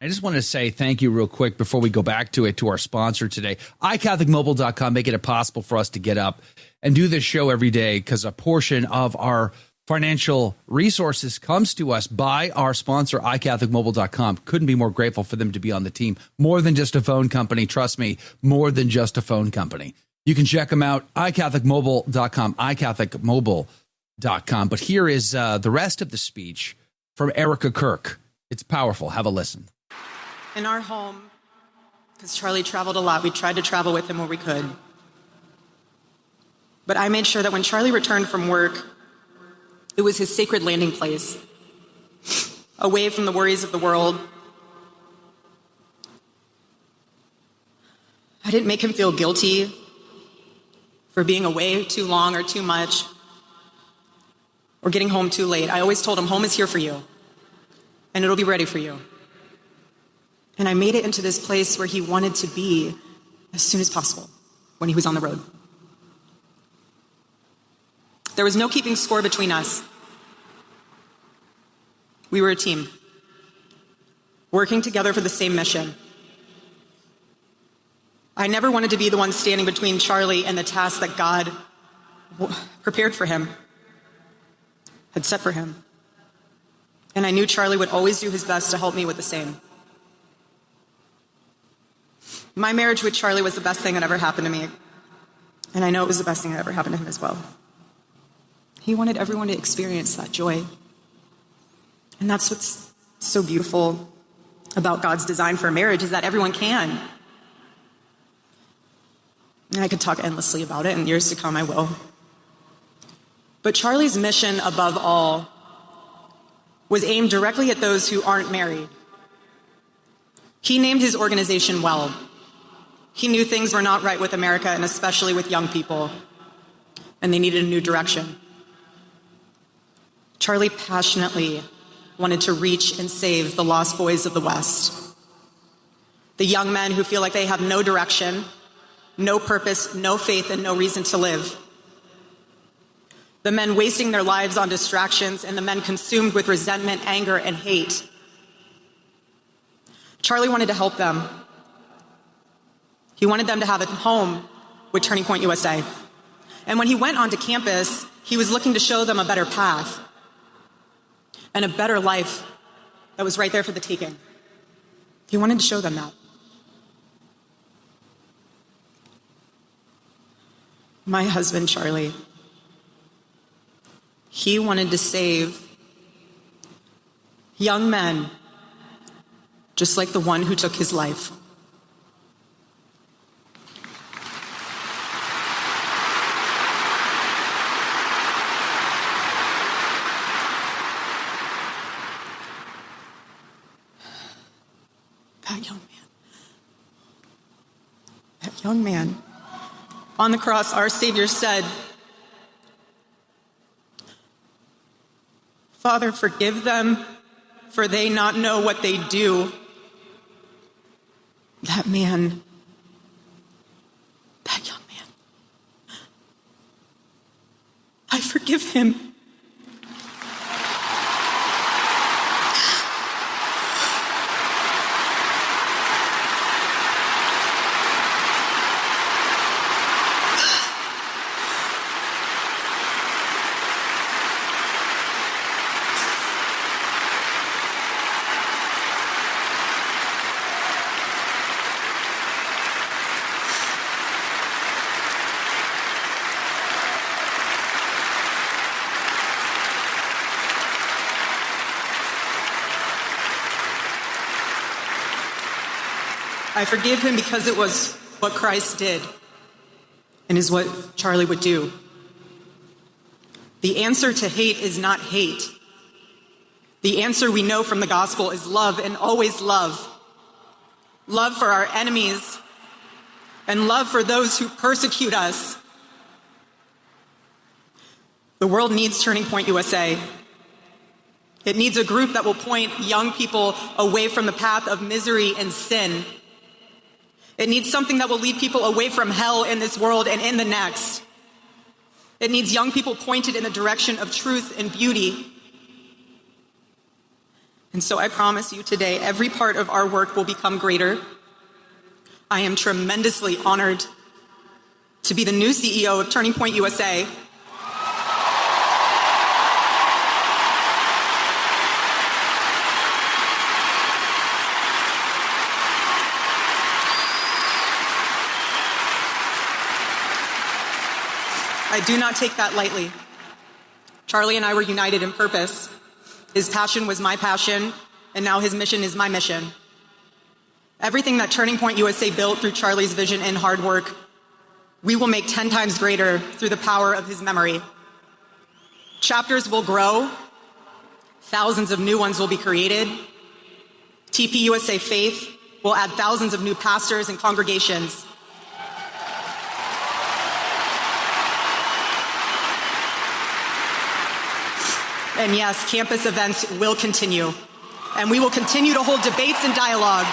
I just wanted to say thank you real quick before we go back to our sponsor today. iCatholicMobile.com, making it possible for us to get up and do this show every day because a portion of our financial resources comes to us by our sponsor, iCatholicMobile.com. Couldn't be more grateful for them to be on the team. More than just a phone company. Trust me, more than just a phone company. You can check them out, iCatholicMobile.com, iCatholicMobile.com. But here is the rest of the speech from Erika Kirk. It's powerful. Have a listen. In our home, because Charlie traveled a lot, we tried to travel with him where we could. But I made sure that when Charlie returned from work, it was his sacred landing place, away from the worries of the world. I didn't make him feel guilty for being away too long or too much, or getting home too late. I always told him, home is here for you, and it'll be ready for you. And I made it into this place where he wanted to be as soon as possible when he was on the road. There was no keeping score between us. We were a team, working together for the same mission. I never wanted to be the one standing between Charlie and the task that God prepared for him, had set for him. And I knew Charlie would always do his best to help me with the same. My marriage with Charlie was the best thing that ever happened to me. And I know it was the best thing that ever happened to him as well. He wanted everyone to experience that joy. And that's what's so beautiful about God's design for a marriage, is that everyone can. And I could talk endlessly about it, and years to come I will. But Charlie's mission, above all, was aimed directly at those who aren't married. He named his organization well. He knew things were not right with America, and especially with young people, and they needed a new direction. Charlie passionately wanted to reach and save the lost boys of the West. The young men who feel like they have no direction, no purpose, no faith, and no reason to live. The men wasting their lives on distractions, and the men consumed with resentment, anger, and hate. Charlie wanted to help them. He wanted them to have a home with Turning Point USA. And when he went onto campus, he was looking to show them a better path and a better life that was right there for the taking. He wanted to show them that. My husband, Charlie, he wanted to save young men just like the one who took his life. That young man, on the cross, our Savior said, "Father, forgive them, for they not know what they do." That man, that young man, I forgive him. I forgive him because it was what Christ did and is what Charlie would do. The answer to hate is not hate. The answer we know from the gospel is love, and always love. Love for our enemies and love for those who persecute us. The world needs Turning Point USA. It needs a group that will point young people away from the path of misery and sin. It needs something that will lead people away from hell in this world and in the next. It needs young people pointed in the direction of truth and beauty. And so I promise you today, every part of our work will become greater. I am tremendously honored to be the new CEO of Turning Point USA. I do not take that lightly. Charlie and I were united in purpose. His passion was my passion, and now his mission is my mission. Everything that Turning Point USA built through Charlie's vision and hard work, we will make 10 times greater through the power of his memory. Chapters will grow. Thousands of new ones will be created. TP USA Faith will add thousands of new pastors and congregations. And yes, campus events will continue. And we will continue to hold debates and dialogue.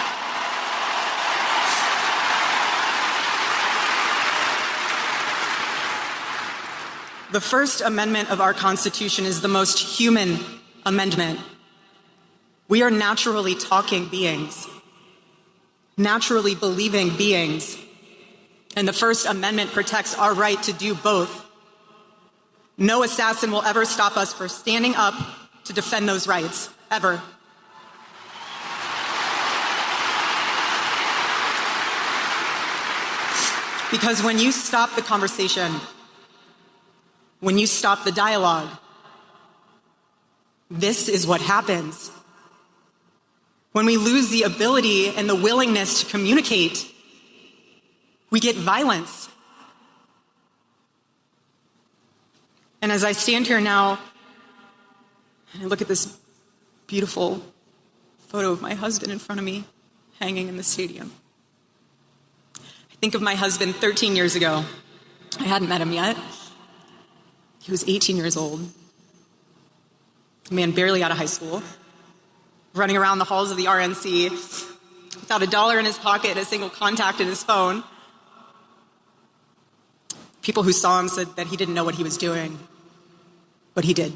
The First Amendment of our Constitution is the most human amendment. We are naturally talking beings, naturally believing beings. And the First Amendment protects our right to do both. No assassin will ever stop us from standing up to defend those rights, ever. Because when you stop the conversation, when you stop the dialogue, this is what happens. When we lose the ability and the willingness to communicate, we get violence. And as I stand here now, and I look at this beautiful photo of my husband in front of me, hanging in the stadium, I think of my husband 13 years ago. I hadn't met him yet. He was 18 years old, a man barely out of high school, running around the halls of the RNC without $1 in his pocket, a single contact in his phone. People who saw him said that he didn't know what he was doing, but he did.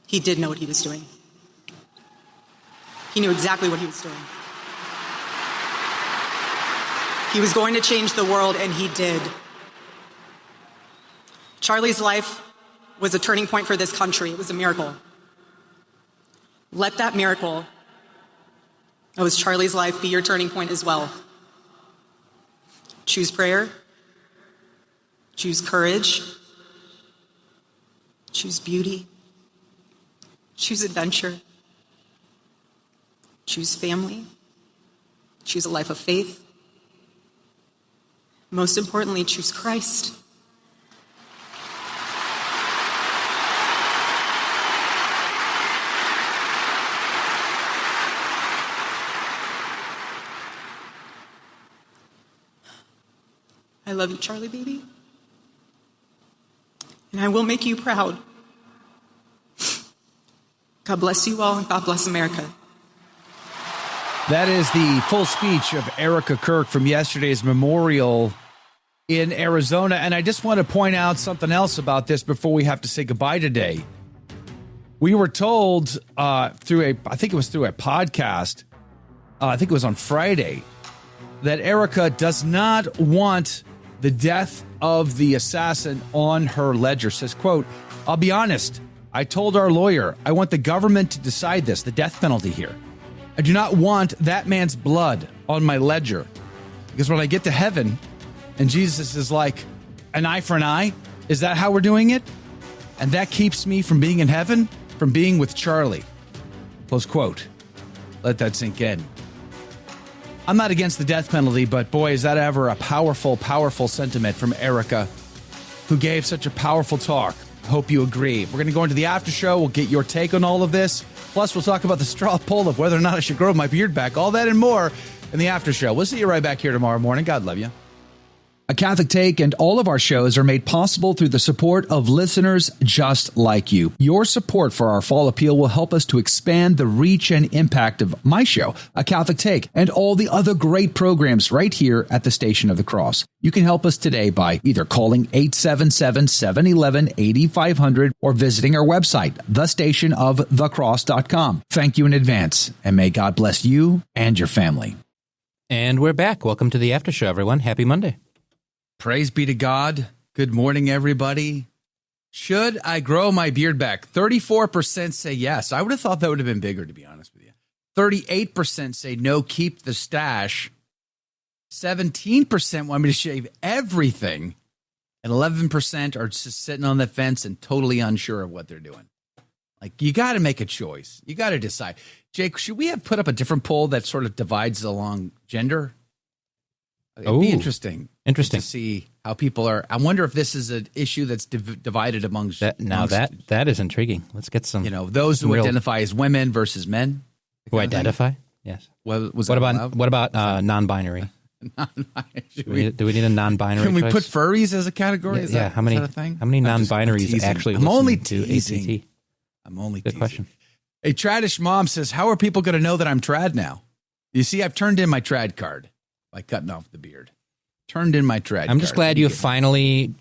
He did know what he was doing. He knew exactly what he was doing. He was going to change the world, and he did. Charlie's life was a turning point for this country. It was a miracle. Let that miracle, that was Charlie's life, be your turning point as well. Choose prayer. Choose courage. Choose beauty. Choose adventure. Choose family. Choose a life of faith. Most importantly, choose Christ. I love you, Charlie, baby. And I will make you proud. God bless you all, and God bless America. That is the full speech of Erika Kirk from yesterday's memorial in Arizona. And I just want to point out something else about this before we have to say goodbye today. We were told I think it was through a podcast, I think it was on Friday, that Erika does not want the death of the assassin on her ledger. Says, quote, "I'll be honest. I told our lawyer, I want the government to decide this, the death penalty here. I do not want that man's blood on my ledger. Because when I get to heaven and Jesus is like, an eye for an eye, is that how we're doing it? And that keeps me from being in heaven, from being with Charlie." Close quote. Let that sink in. I'm not against the death penalty, but boy, is that ever a powerful, powerful sentiment from Erika, who gave such a powerful talk. Hope you agree. We're going to go into the after show. We'll get your take on all of this. Plus, we'll talk about the straw poll of whether or not I should grow my beard back. All that and more in the after show. We'll see you right back here tomorrow morning. God love you. A Catholic Take and all of our shows are made possible through the support of listeners just like you. Your support for our fall appeal will help us to expand the reach and impact of my show, A Catholic Take, and all the other great programs right here at the Station of the Cross. You can help us today by either calling 877-711-8500 or visiting our website, thestationofthecross.com. Thank you in advance, and may God bless you and your family. And we're back. Welcome to the after show, everyone. Happy Monday. Praise be to God. Good morning, everybody. Should I grow my beard back? 34% say yes. I would have thought that would have been bigger, to be honest with you. 38% say no, keep the stash. 17% want me to shave everything. And 11% are just sitting on the fence and totally unsure of what they're doing. Like, you got to make a choice. You got to decide. Jake, should we have put up a different poll that sort of divides along gender? It'd be interesting to see how people are. I wonder if this is an issue that's divided amongst that. Now that is intriguing. Let's get some. Those who identify as women versus men. Who identify? Yes. What about non-binary? Do we need a non-binary? Can we choice? put furries as a category? Yeah. How many non-binaries actually? I'm only teasing. To ACT? I'm only Good teasing. question. A tradish mom says, "How are people going to know that I'm trad now?" You see, I've turned in my trad card by cutting off the beard. Turned in my trad. I'm just glad you finally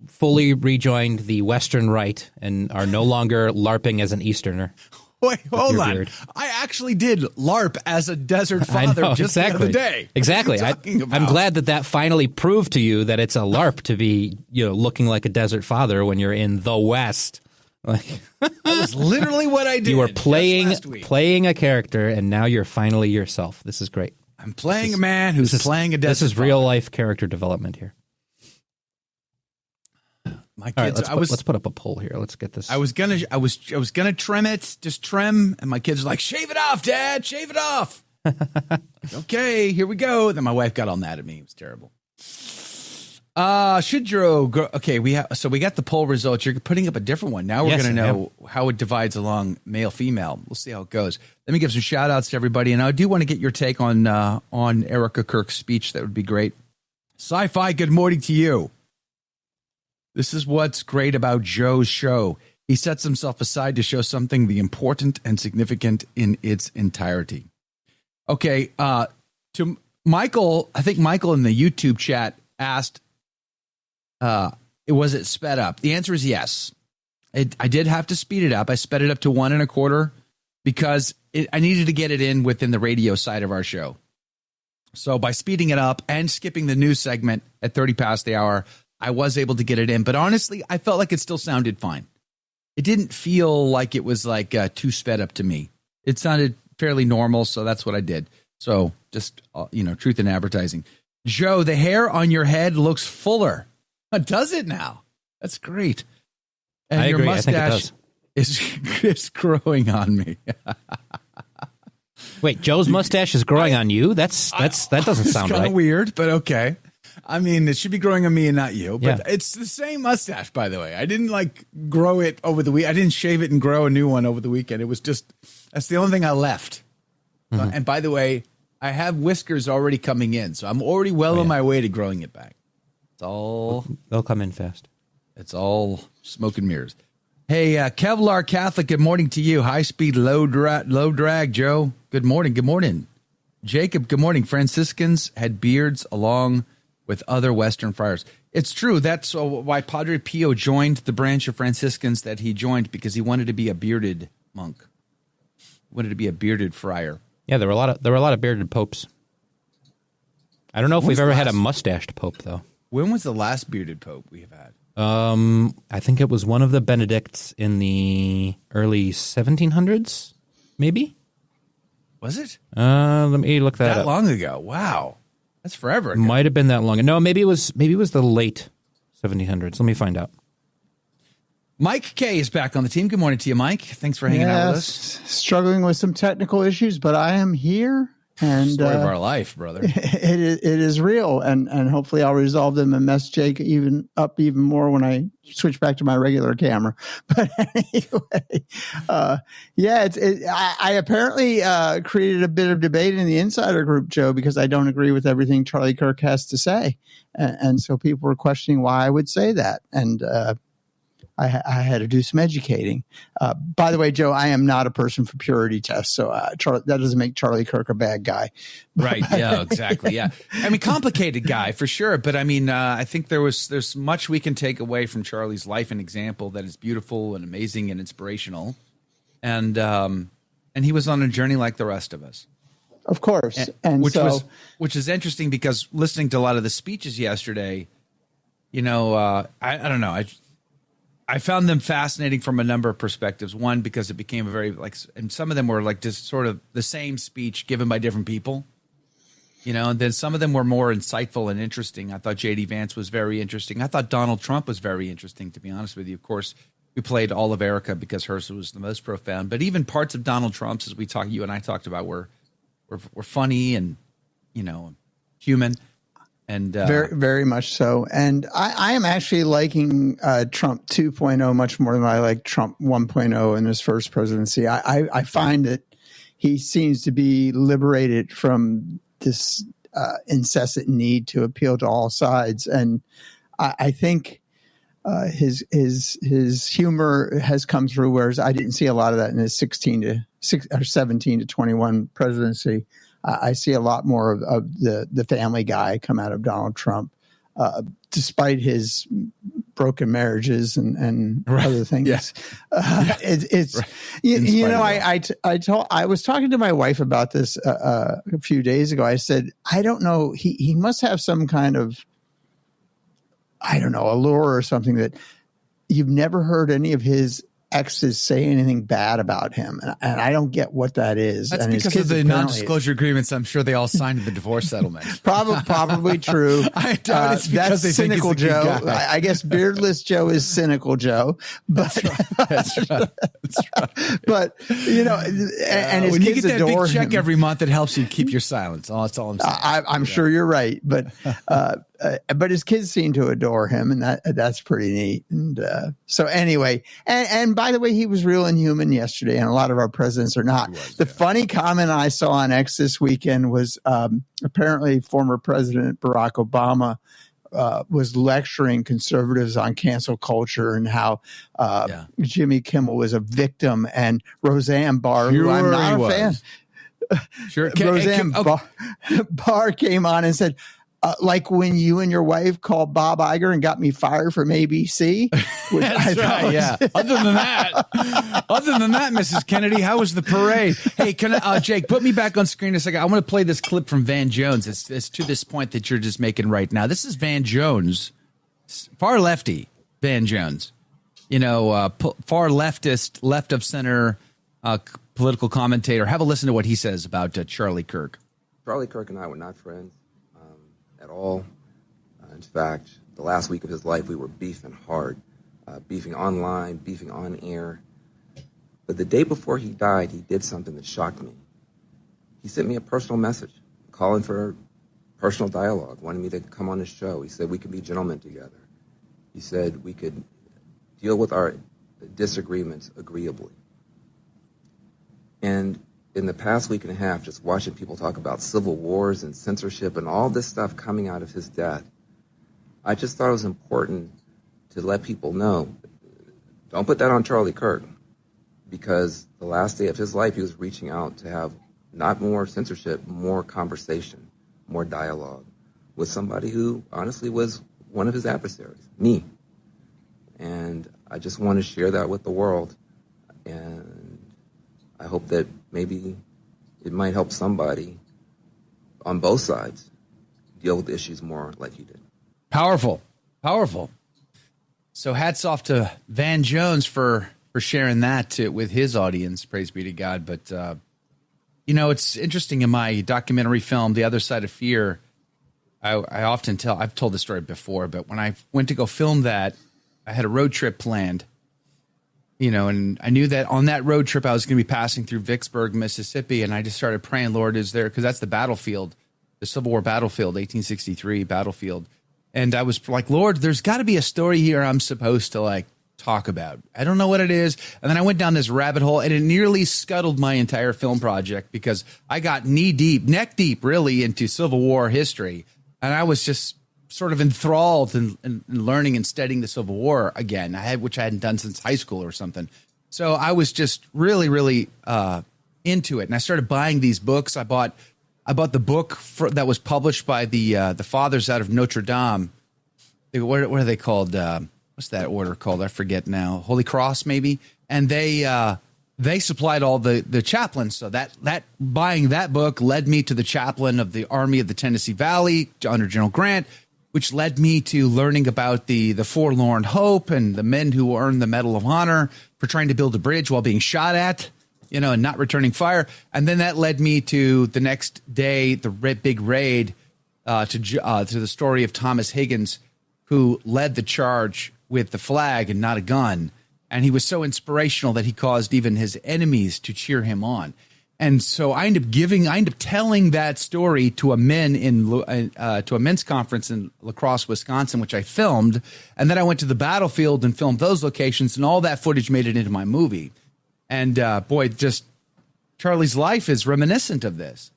fully rejoined the Western right and are no longer LARPing as an Easterner. Wait, hold on. Beard. I actually did LARP as a desert father the other day. Exactly. I'm glad that finally proved to you that it's a LARP to be, looking like a desert father when you're in the West. Like that was literally what I did. You were playing a character, and now you're finally yourself. This is great. I'm playing a man who's playing a desert. This is real life character development here. My kids. All right, let's put up a poll here. Let's get this. I was gonna trim it, just trim, and my kids are like, "Shave it off, Dad. Shave it off." Okay, here we go. Then my wife got all mad at me. It was terrible. Should Drew go? Okay, we got the poll results. You're putting up a different one. Now we're going to know how it divides along male, female. We'll see how it goes. Let me give some shout outs to everybody. And I do want to get your take on Erika Kirk's speech. That would be great. Sci-Fi, good morning to you. This is what's great about Joe's show. He sets himself aside to show something the important and significant in its entirety. Okay, to Michael, I think Michael in the YouTube chat asked, was it sped up? The answer is yes. I did have to speed it up. I sped it up to 1 1/4 because I needed to get it in within the radio side of our show. So by speeding it up and skipping the news segment at 30 past the hour, I was able to get it in. But honestly, I felt like it still sounded fine. It didn't feel like it was like too sped up to me. It sounded fairly normal, so that's what I did. So just, truth in advertising. Joe, the hair on your head looks fuller. Does it now? That's great. And I your agree. mustache is growing on me. Wait, Joe's mustache is growing on you? That doesn't sound right. It's kind of weird, but okay. I mean, it should be growing on me and not you. But It's the same mustache, by the way. I didn't grow it over the week. I didn't shave it and grow a new one over the weekend. It was that's the only thing I left. Mm-hmm. And by the way, I have whiskers already coming in, so I'm already on my way to growing it back. It's all they'll come in fast. It's all smoke and mirrors. Hey, Kevlar Catholic, good morning to you. High speed, low drag, Joe. Good morning. Good morning, Jacob. Good morning. Franciscans had beards along with other Western friars. It's true. That's why Padre Pio joined the branch of Franciscans that he joined, because he wanted to be a bearded monk. He wanted to be a bearded friar. Yeah, there were a lot of bearded popes. I don't know if we've ever had a mustached pope, though. When was the last bearded pope we have had? I think it was one of the Benedicts in the early 1700s, maybe. Was it? Let me look that up. That long ago? Wow, that's forever ago. Might have been that long. No, maybe it was the late 1700s. Let me find out. Mike K is back on the team. Good morning to you, Mike. Thanks for hanging out with us. Struggling with some technical issues, but I am here And story of our life, brother. It is real, and hopefully I'll resolve them and mess Jake even more when I switch back to my regular camera. But anyway, I apparently created a bit of debate in the insider group, Joe, because I don't agree with everything Charlie Kirk has to say, and so people were questioning why I would say that, and I had to do some educating. By the way, Joe, I am not a person for purity tests, so that doesn't make Charlie Kirk a bad guy. Right. Yeah, exactly. Yeah. I mean, complicated guy for sure. But I mean, I think there's much we can take away from Charlie's life and example that is beautiful and amazing and inspirational. And he was on a journey like the rest of us. Of course. Which is interesting because listening to a lot of the speeches yesterday, I don't know. I found them fascinating from a number of perspectives. One, because it became a very and some of them were just sort of the same speech given by different people, and then some of them were more insightful and interesting. I thought J.D. Vance was very interesting. I thought Donald Trump was very interesting, to be honest with you. Of course, we played all of Erika because hers was the most profound, but even parts of Donald Trump's, as you and I talked about, were funny and, human. And very, very much so. And I am actually liking Trump 2.0 much more than I like Trump 1.0 in his first presidency. I find that he seems to be liberated from this incessant need to appeal to all sides. And I think his humor has come through, whereas I didn't see a lot of that in his 17 to 21 presidency. I see a lot more of the family guy come out of Donald Trump, despite his broken marriages and other things. Yeah. It's right. I was talking to my wife about this a few days ago. I said, I don't know. He must have some kind of, allure or something that you've never heard any of his exes say anything bad about him, and I don't get what that is. That's and because of the non-disclosure agreements. I'm sure they all signed in the divorce settlement. Probably true. I doubt it's because that's cynical Joe. I guess beardless Joe is cynical Joe. But that's right. But and his when kids you get that adore big check him. every month, it helps you keep your silence. That's all I'm saying. I'm sure you're right, but his kids seem to adore him, and that's pretty neat. And so anyway, and by the way, he was real and human yesterday, and a lot of our presidents are not. Funny comment I saw on X this weekend was apparently former President Barack Obama was lecturing conservatives on cancel culture and how Jimmy Kimmel was a victim, and Roseanne Barr, who I'm not a fan. Sure. Roseanne Barr came on and said, like when you and your wife called Bob Iger and got me fired from ABC. That's right. Yeah. Other than that, Mrs. Kennedy, how was the parade? Hey, Jake, put me back on screen a second. I want to play this clip from Van Jones. It's to this point that you're just making right now. This is Van Jones, far lefty Van Jones, far leftist, left of center political commentator. Have a listen to what he says about Charlie Kirk. Charlie Kirk and I were not friends at all. In fact, the last week of his life, we were beefing hard, beefing online, beefing on air. But the day before he died, he did something that shocked me. He sent me a personal message, calling for personal dialogue, wanted me to come on his show. He said we could be gentlemen together. He said we could deal with our disagreements agreeably. And in the past week and a half, just watching people talk about civil wars and censorship and all this stuff coming out of his death, I just thought it was important to let people know, don't put that on Charlie Kirk, because the last day of his life, he was reaching out to have not more censorship, more conversation, more dialogue with somebody who honestly was one of his adversaries, me. And I just want to share that with the world. And I hope that maybe it might help somebody on both sides deal with issues more like he did. Powerful. So hats off to Van Jones for sharing that with his audience. Praise be to God. But, it's interesting in my documentary film, The Other Side of Fear, I often I've told the story before, but when I went to go film that, I had a road trip planned. and I knew that on that road trip I was going to be passing through Vicksburg, Mississippi, and I just started praying, Lord, is there, because that's the battlefield, the Civil War battlefield, 1863 battlefield. And I was like, Lord, there's got to be a story here I'm supposed to like talk about. I don't know what it is. And then I went down this rabbit hole, and it nearly scuttled my entire film project because I got neck deep, really, into Civil War history. And I was just sort of enthralled in learning and studying the Civil War again, which I hadn't done since high school or something. So I was just really, really into it. And I started buying these books. I bought the book that was published by the fathers out of Notre Dame. What are they called? What's that order called? I forget now. Holy Cross, maybe. And they supplied all the chaplains. So that buying that book led me to the chaplain of the Army of the Tennessee Valley under General Grant, which led me to learning about the forlorn hope and the men who earned the Medal of Honor for trying to build a bridge while being shot at, and not returning fire. And then that led me to the next day, the big raid, to the story of Thomas Higgins, who led the charge with the flag and not a gun. And he was so inspirational that he caused even his enemies to cheer him on. And so I ended up telling that story to a men's conference in La Crosse, Wisconsin, which I filmed. And then I went to the battlefield and filmed those locations, and all that footage made it into my movie. And just Charlie's life is reminiscent of this.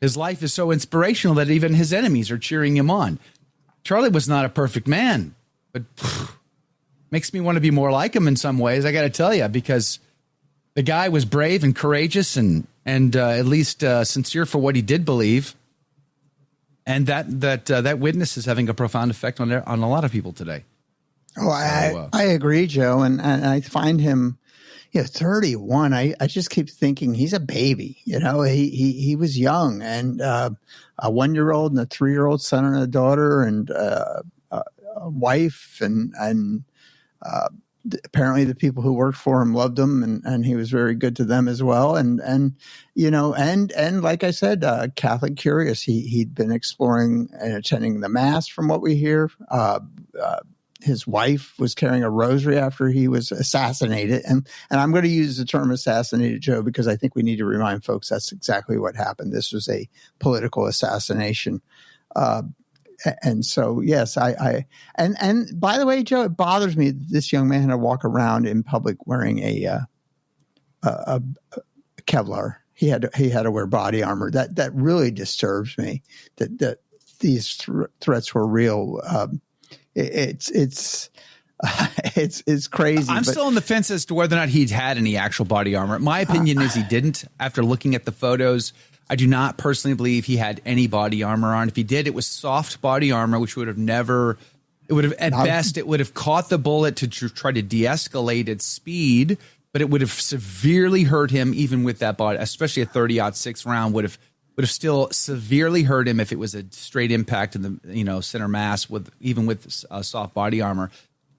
His life is so inspirational that even his enemies are cheering him on. Charlie was not a perfect man, but makes me want to be more like him in some ways, I got to tell you, because the guy was brave and courageous and at least sincere for what he did believe. And that witness is having a profound effect on a lot of people today. Oh, I agree, Joe. And I find him, 31. I just keep thinking he's a baby. He was young, and a 1-year-old and a 3-year-old son and a daughter and a wife and apparently the people who worked for him loved him, and he was very good to them as well. And like I said, Catholic curious. He'd been exploring and attending the Mass from what we hear. His wife was carrying a rosary after he was assassinated. And I'm going to use the term assassinated, Joe, because I think we need to remind folks that's exactly what happened. This was a political assassination. And so, yes, and by the way, Joe, it bothers me that this young man had to walk around in public wearing a Kevlar. He had to wear body armor. That really disturbs me. That these threats were real. It's crazy. I'm still on the fence as to whether or not he'd had any actual body armor. My opinion is he didn't. After looking at the photos, I do not personally believe he had any body armor on. If he did, it was soft body armor, which would have it would have caught the bullet to try to de-escalate its speed, but it would have severely hurt him even with that body, especially a 30-06 round would have still severely hurt him if it was a straight impact in the center mass with soft body armor.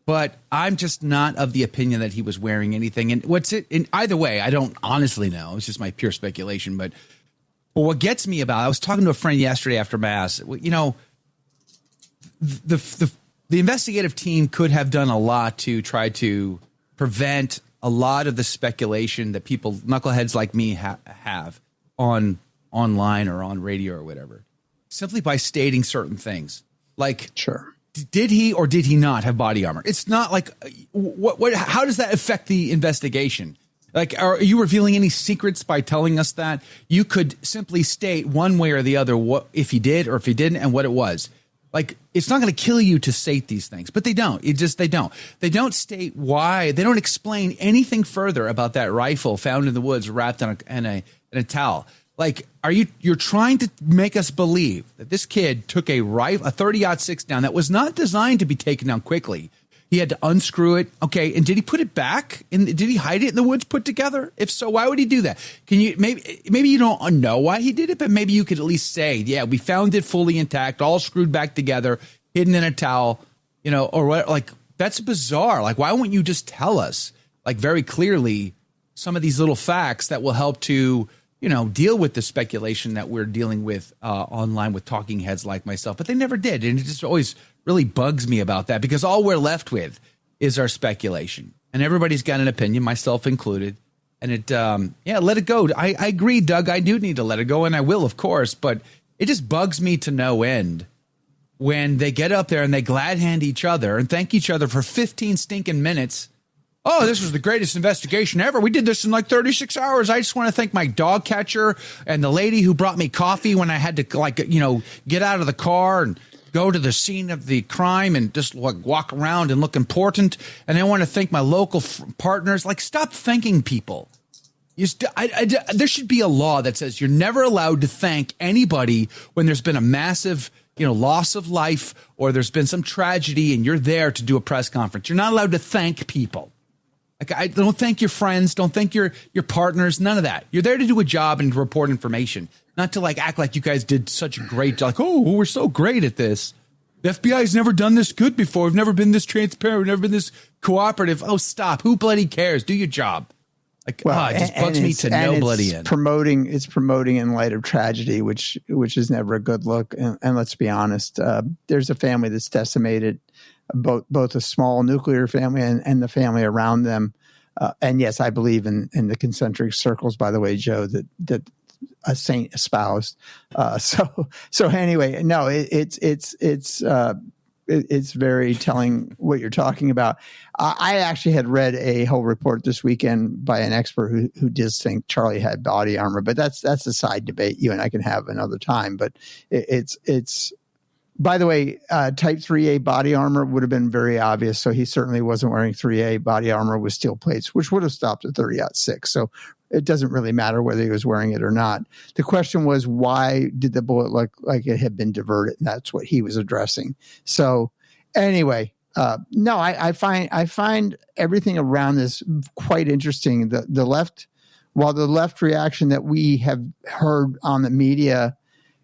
But I'm just not of the opinion that he was wearing anything. And in either way, I don't honestly know. It's just my pure speculation. But what gets me about, I was talking to a friend yesterday after Mass. The investigative team could have done a lot to try to prevent a lot of the speculation that people, knuckleheads like me, have online or on radio or whatever, simply by stating certain things. Like, sure, did he or did he not have body armor? It's not like how does that affect the investigation? Like, are you revealing any secrets by telling us that? You could simply state one way or the other what if he did or if he didn't and what it was. Like, it's not going to kill you to state these things, but they don't. They don't. They don't state why. They don't explain anything further about that rifle found in the woods wrapped in a towel. Like, you're trying to make us believe that this kid took a 30-06 down that was not designed to be taken down quickly. He had to unscrew it. Okay. And did he put it back? And did he hide it in the woods put together? If so, why would he do that? Can you, maybe you don't know why he did it, but maybe you could at least say, yeah, we found it fully intact, all screwed back together, hidden in a towel, or what? Like, that's bizarre. Like, why won't you just tell us, like, very clearly some of these little facts that will help to, deal with the speculation that we're dealing with online with talking heads like myself, but they never did. And it just always really bugs me about that, because all we're left with is our speculation. and everybody's got an opinion, myself included. And let it go. I agree, Doug. I do need to let it go, and I will, of course. But it just bugs me to no end when they get up there and they glad hand each other and thank each other for 15 stinking minutes. Oh, this was the greatest investigation ever. We did this in like 36 hours. I just want to thank my dog catcher and the lady who brought me coffee when I had to, get out of the car and go to the scene of the crime and just walk around and look important. And I want to thank my local partners. Like, stop thanking people. There should be a law that says you're never allowed to thank anybody when there's been a massive, loss of life or there's been some tragedy and you're there to do a press conference. You're not allowed to thank people. Like, I don't thank your friends. Don't thank your partners. None of that. You're there to do a job and to report information, not to act like you guys did such a great job. Oh, we're so great at this. The FBI's never done this good before. We've never been this transparent. We've never been this cooperative. Oh, stop. Who bloody cares? Do your job. It just bugs me to no bloody end. It's promoting in light of tragedy, which is never a good look. And let's be honest, there's a family that's decimated, both a small nuclear family and the family around them. And yes, I believe in the concentric circles, by the way, Joe, that a saint espoused. So anyway, no, it's very telling what you're talking about. I actually had read a whole report this weekend by an expert who does think Charlie had body armor, but that's a side debate you and I can have another time. But it's by the way, type 3A body armor would have been very obvious. So he certainly wasn't wearing 3A body armor with steel plates, which would have stopped at 30-06. So it doesn't really matter whether he was wearing it or not. The question was, why did the bullet look like it had been diverted? And that's what he was addressing. So anyway, no, I find everything around this quite interesting. The left, while the left reaction that we have heard on the media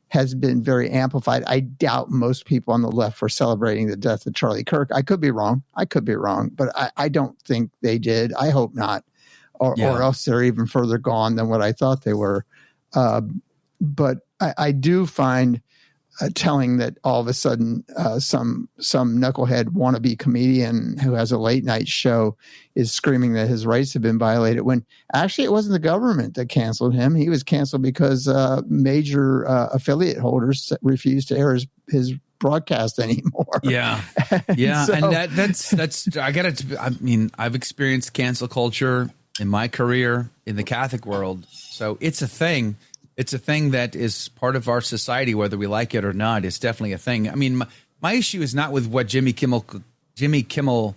has been very amplified, I doubt most people on the left were celebrating the death of Charlie Kirk. I could be wrong, but I don't think they did. I hope not. Or else they're even further gone than what I thought they were. But I do find telling that all of a sudden some knucklehead wannabe comedian who has a late night show is screaming that his rights have been violated, when actually it wasn't the government that canceled him. He was canceled because major affiliate holders refused to air his broadcast anymore. Yeah. So, and that's I've experienced cancel culture in my career in the Catholic world. So it's a thing. It's a thing that is part of our society, whether we like it or not. It's definitely a thing. I mean, my issue is not with what Jimmy Kimmel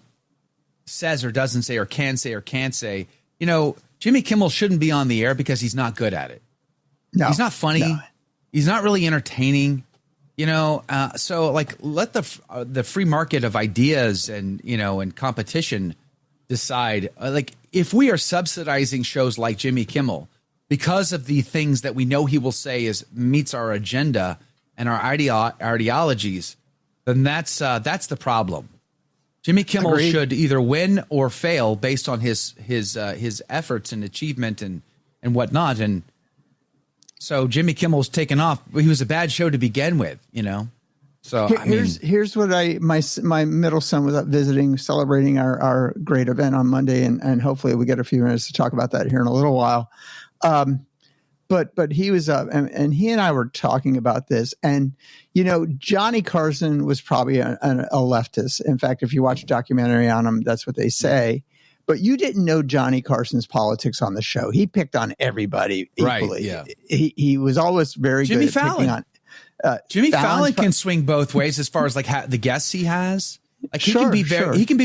says or doesn't say or can say or can't say. Jimmy Kimmel shouldn't be on the air because he's not good at it. No, he's not funny. No. He's not really entertaining. So let the free market of ideas and competition decide. If we are subsidizing shows like Jimmy Kimmel because of the things that we know he will say meets our agenda and our ideologies, then that's the problem. Jimmy Kimmel should either win or fail based on his efforts and achievement and whatnot. And so Jimmy Kimmel's taken off. He was a bad show to begin with, So here's what my middle son was up visiting, celebrating our great event on Monday, and hopefully we get a few minutes to talk about that here in a little while. But he was up, and he and I were talking about this, and Johnny Carson was probably a leftist. In fact, if you watch a documentary on him, that's what they say. But you didn't know Johnny Carson's politics on the show. He picked on everybody equally. Right, yeah. He was always very Jimmy good at Fallon. picking on. Jimmy Fallon can swing both ways as far as the guests he has. He can be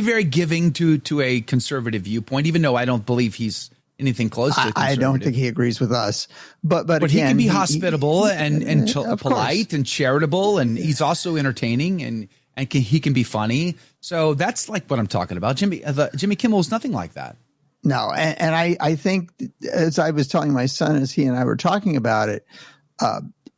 very giving to a conservative viewpoint, even though I don't believe he's anything close to conservative. I don't think he agrees with us, but again, he can be hospitable and polite and charitable, and he's also entertaining and he can be funny. So that's like what I'm talking about. Jimmy Kimmel is nothing like that. No, and I think, as I was telling my son as he and I were talking about it,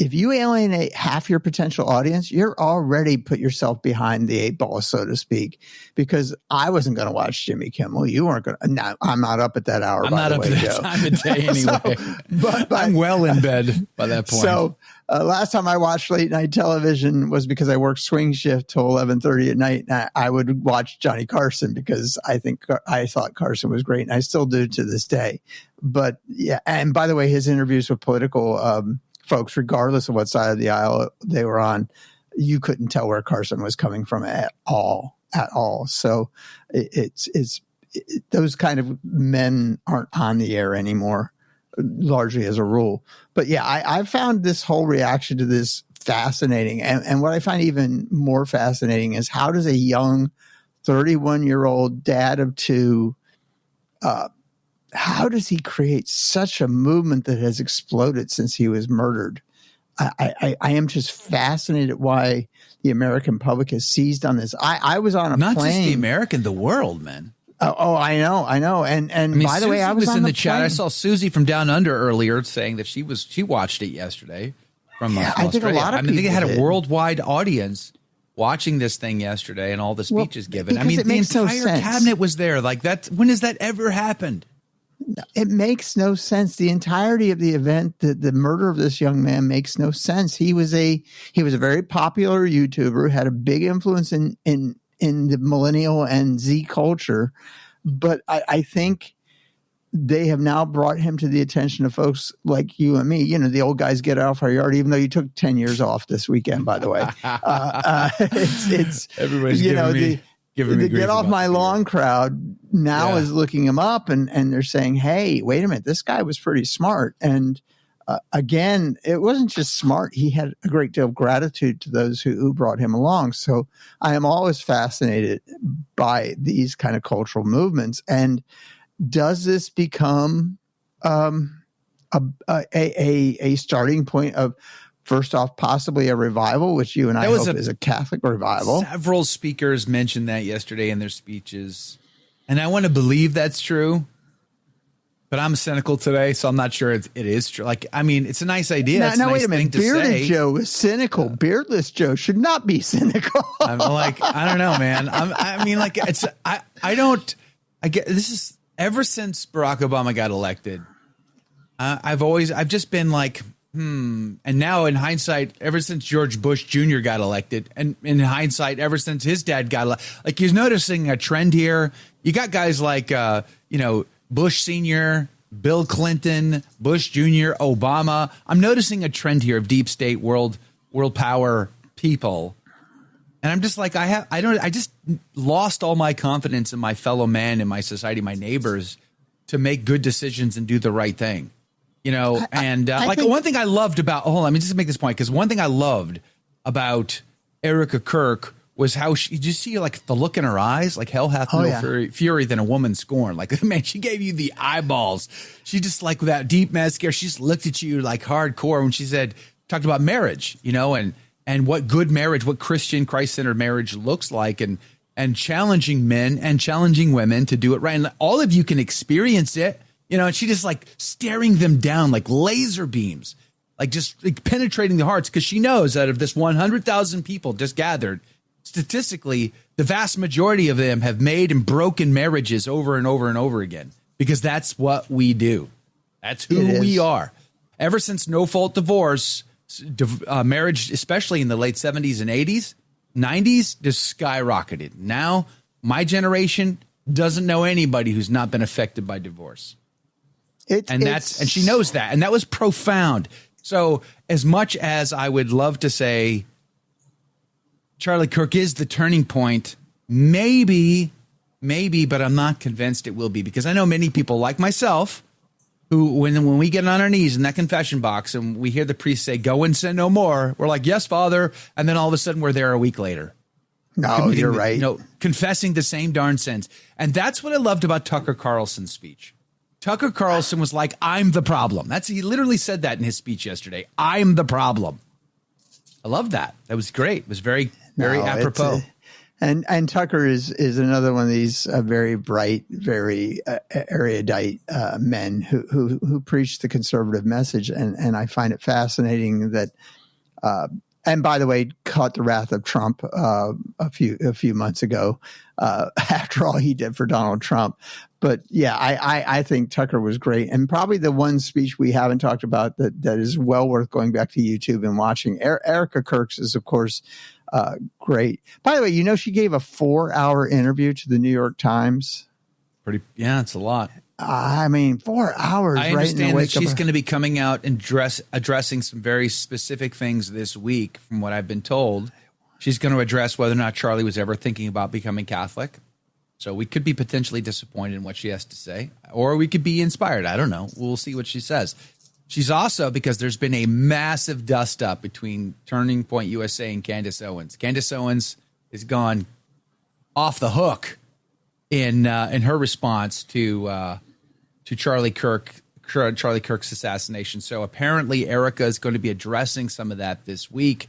if you alienate half your potential audience, you're already put yourself behind the 8 ball, so to speak, because I wasn't going to watch Jimmy Kimmel. You weren't going to. No, I'm not up at that hour. I'm not up at that time of day anyway. But I'm well in bed by that point. So last time I watched late night television was because I worked swing shift till 11:30 at night. And I would watch Johnny Carson because I thought Carson was great, and I still do to this day. But yeah, and by the way, his interviews with political folks, regardless of what side of the aisle they were on, you couldn't tell where Carson was coming from at all. So it's those kind of men aren't on the air anymore, largely as a rule. But yeah, I found this whole reaction to this fascinating. And what I find even more fascinating is how does a young 31-year-old dad of 2, how does he create such a movement that has exploded since he was murdered? I am just fascinated why the American public has seized on this. I was on a plane. Not just the American, the world, man. Oh, I know. And I mean, by the way, I was in the chat. I saw Susie from Down Under earlier saying that she watched it yesterday from Australia. I think a lot of people they had a worldwide audience watching this thing yesterday and all the speeches given. I mean, the entire cabinet was there. Like that. When has that ever happened? It makes no sense. The entirety of the event, the murder of this young man makes no sense. He was a very popular YouTuber, had a big influence in the millennial and Z culture. But I think they have now brought him to the attention of folks like you and me. You know, the old guys get off our yard, even though you took 10 years off this weekend, by the way. It's everybody's giving me the get off my lawn crowd now is looking him up and they're saying, hey, wait a minute, this guy was pretty smart. And again, it wasn't just smart. He had a great deal of gratitude to those who brought him along. So I am always fascinated by these kind of cultural movements. And does this become a starting point of, first off, possibly a revival, which you and I hope is a Catholic revival? Several speakers mentioned that yesterday in their speeches. And I want to believe that's true. But I'm cynical today, so I'm not sure it is true. Like, I mean, it's a nice idea. Now, wait a minute. Bearded Joe is cynical. Beardless Joe should not be cynical. I'm like, I don't know, man. I mean, like, I get this is ever since Barack Obama got elected. I've just been like, and now in hindsight, ever since George Bush Jr. got elected, and in hindsight, ever since his dad got elected, like, you're noticing a trend here. You got guys like, Bush Sr., Bill Clinton, Bush Jr., Obama. I'm noticing a trend here of deep state world power people. And I'm just like, I just lost all my confidence in my fellow man, in my society, my neighbors, to make good decisions and do the right thing. You know, one thing I loved about, let me just make this point, because one thing I loved about Erika Kirk was how did you see like the look in her eyes? Like hell hath no fury than a woman scorned. Like, man, she gave you the eyeballs. She just, like, with that deep mascara, she just looked at you like hardcore when she talked about marriage, you know, and what good marriage, what Christian Christ-centered marriage looks like, and challenging men and challenging women to do it right. And all of you can experience it, you know, and she just like staring them down like laser beams, like just like penetrating the hearts. Cause she knows that of this 100,000 people just gathered, statistically, the vast majority of them have made and broken marriages over and over and over again, because that's what we do. That's who we are. Ever since no-fault divorce, marriage, especially in the late 70s and 80s, 90s, just skyrocketed. Now, my generation doesn't know anybody who's not been affected by divorce. And she knows that. And that was profound. So as much as I would love to say Charlie Kirk is the turning point, maybe, but I'm not convinced it will be, because I know many people like myself who, when we get on our knees in that confession box and we hear the priest say, go and sin no more, we're like, yes, Father. And then all of a sudden we're there a week later. No, you're right. You know, confessing the same darn sins. And that's what I loved about Tucker Carlson's speech. Tucker Carlson was like, I'm the problem. He literally said that in his speech yesterday. I'm the problem. I love that. That was great. It was very apropos. And Tucker is another one of these very bright, very erudite men who preach the conservative message, and I find it fascinating that. And by the way, caught the wrath of Trump a few months ago. After all he did for Donald Trump, but yeah, I think Tucker was great, and probably the one speech we haven't talked about that is well worth going back to YouTube and watching. Erika Kirk's is of course. Great. By the way, she gave a 4-hour interview to the New York Times. Yeah, it's a lot. 4 hours. I understand that she's going to be coming out and addressing some very specific things this week, from what I've been told. She's going to address whether or not Charlie was ever thinking about becoming Catholic. So we could be potentially disappointed in what she has to say, or we could be inspired. I don't know. We'll see what she says. She's also, because there's been a massive dust up between Turning Point USA and Candace Owens. Candace Owens has gone off the hook in her response to Charlie Kirk's assassination. So apparently Erika is going to be addressing some of that this week.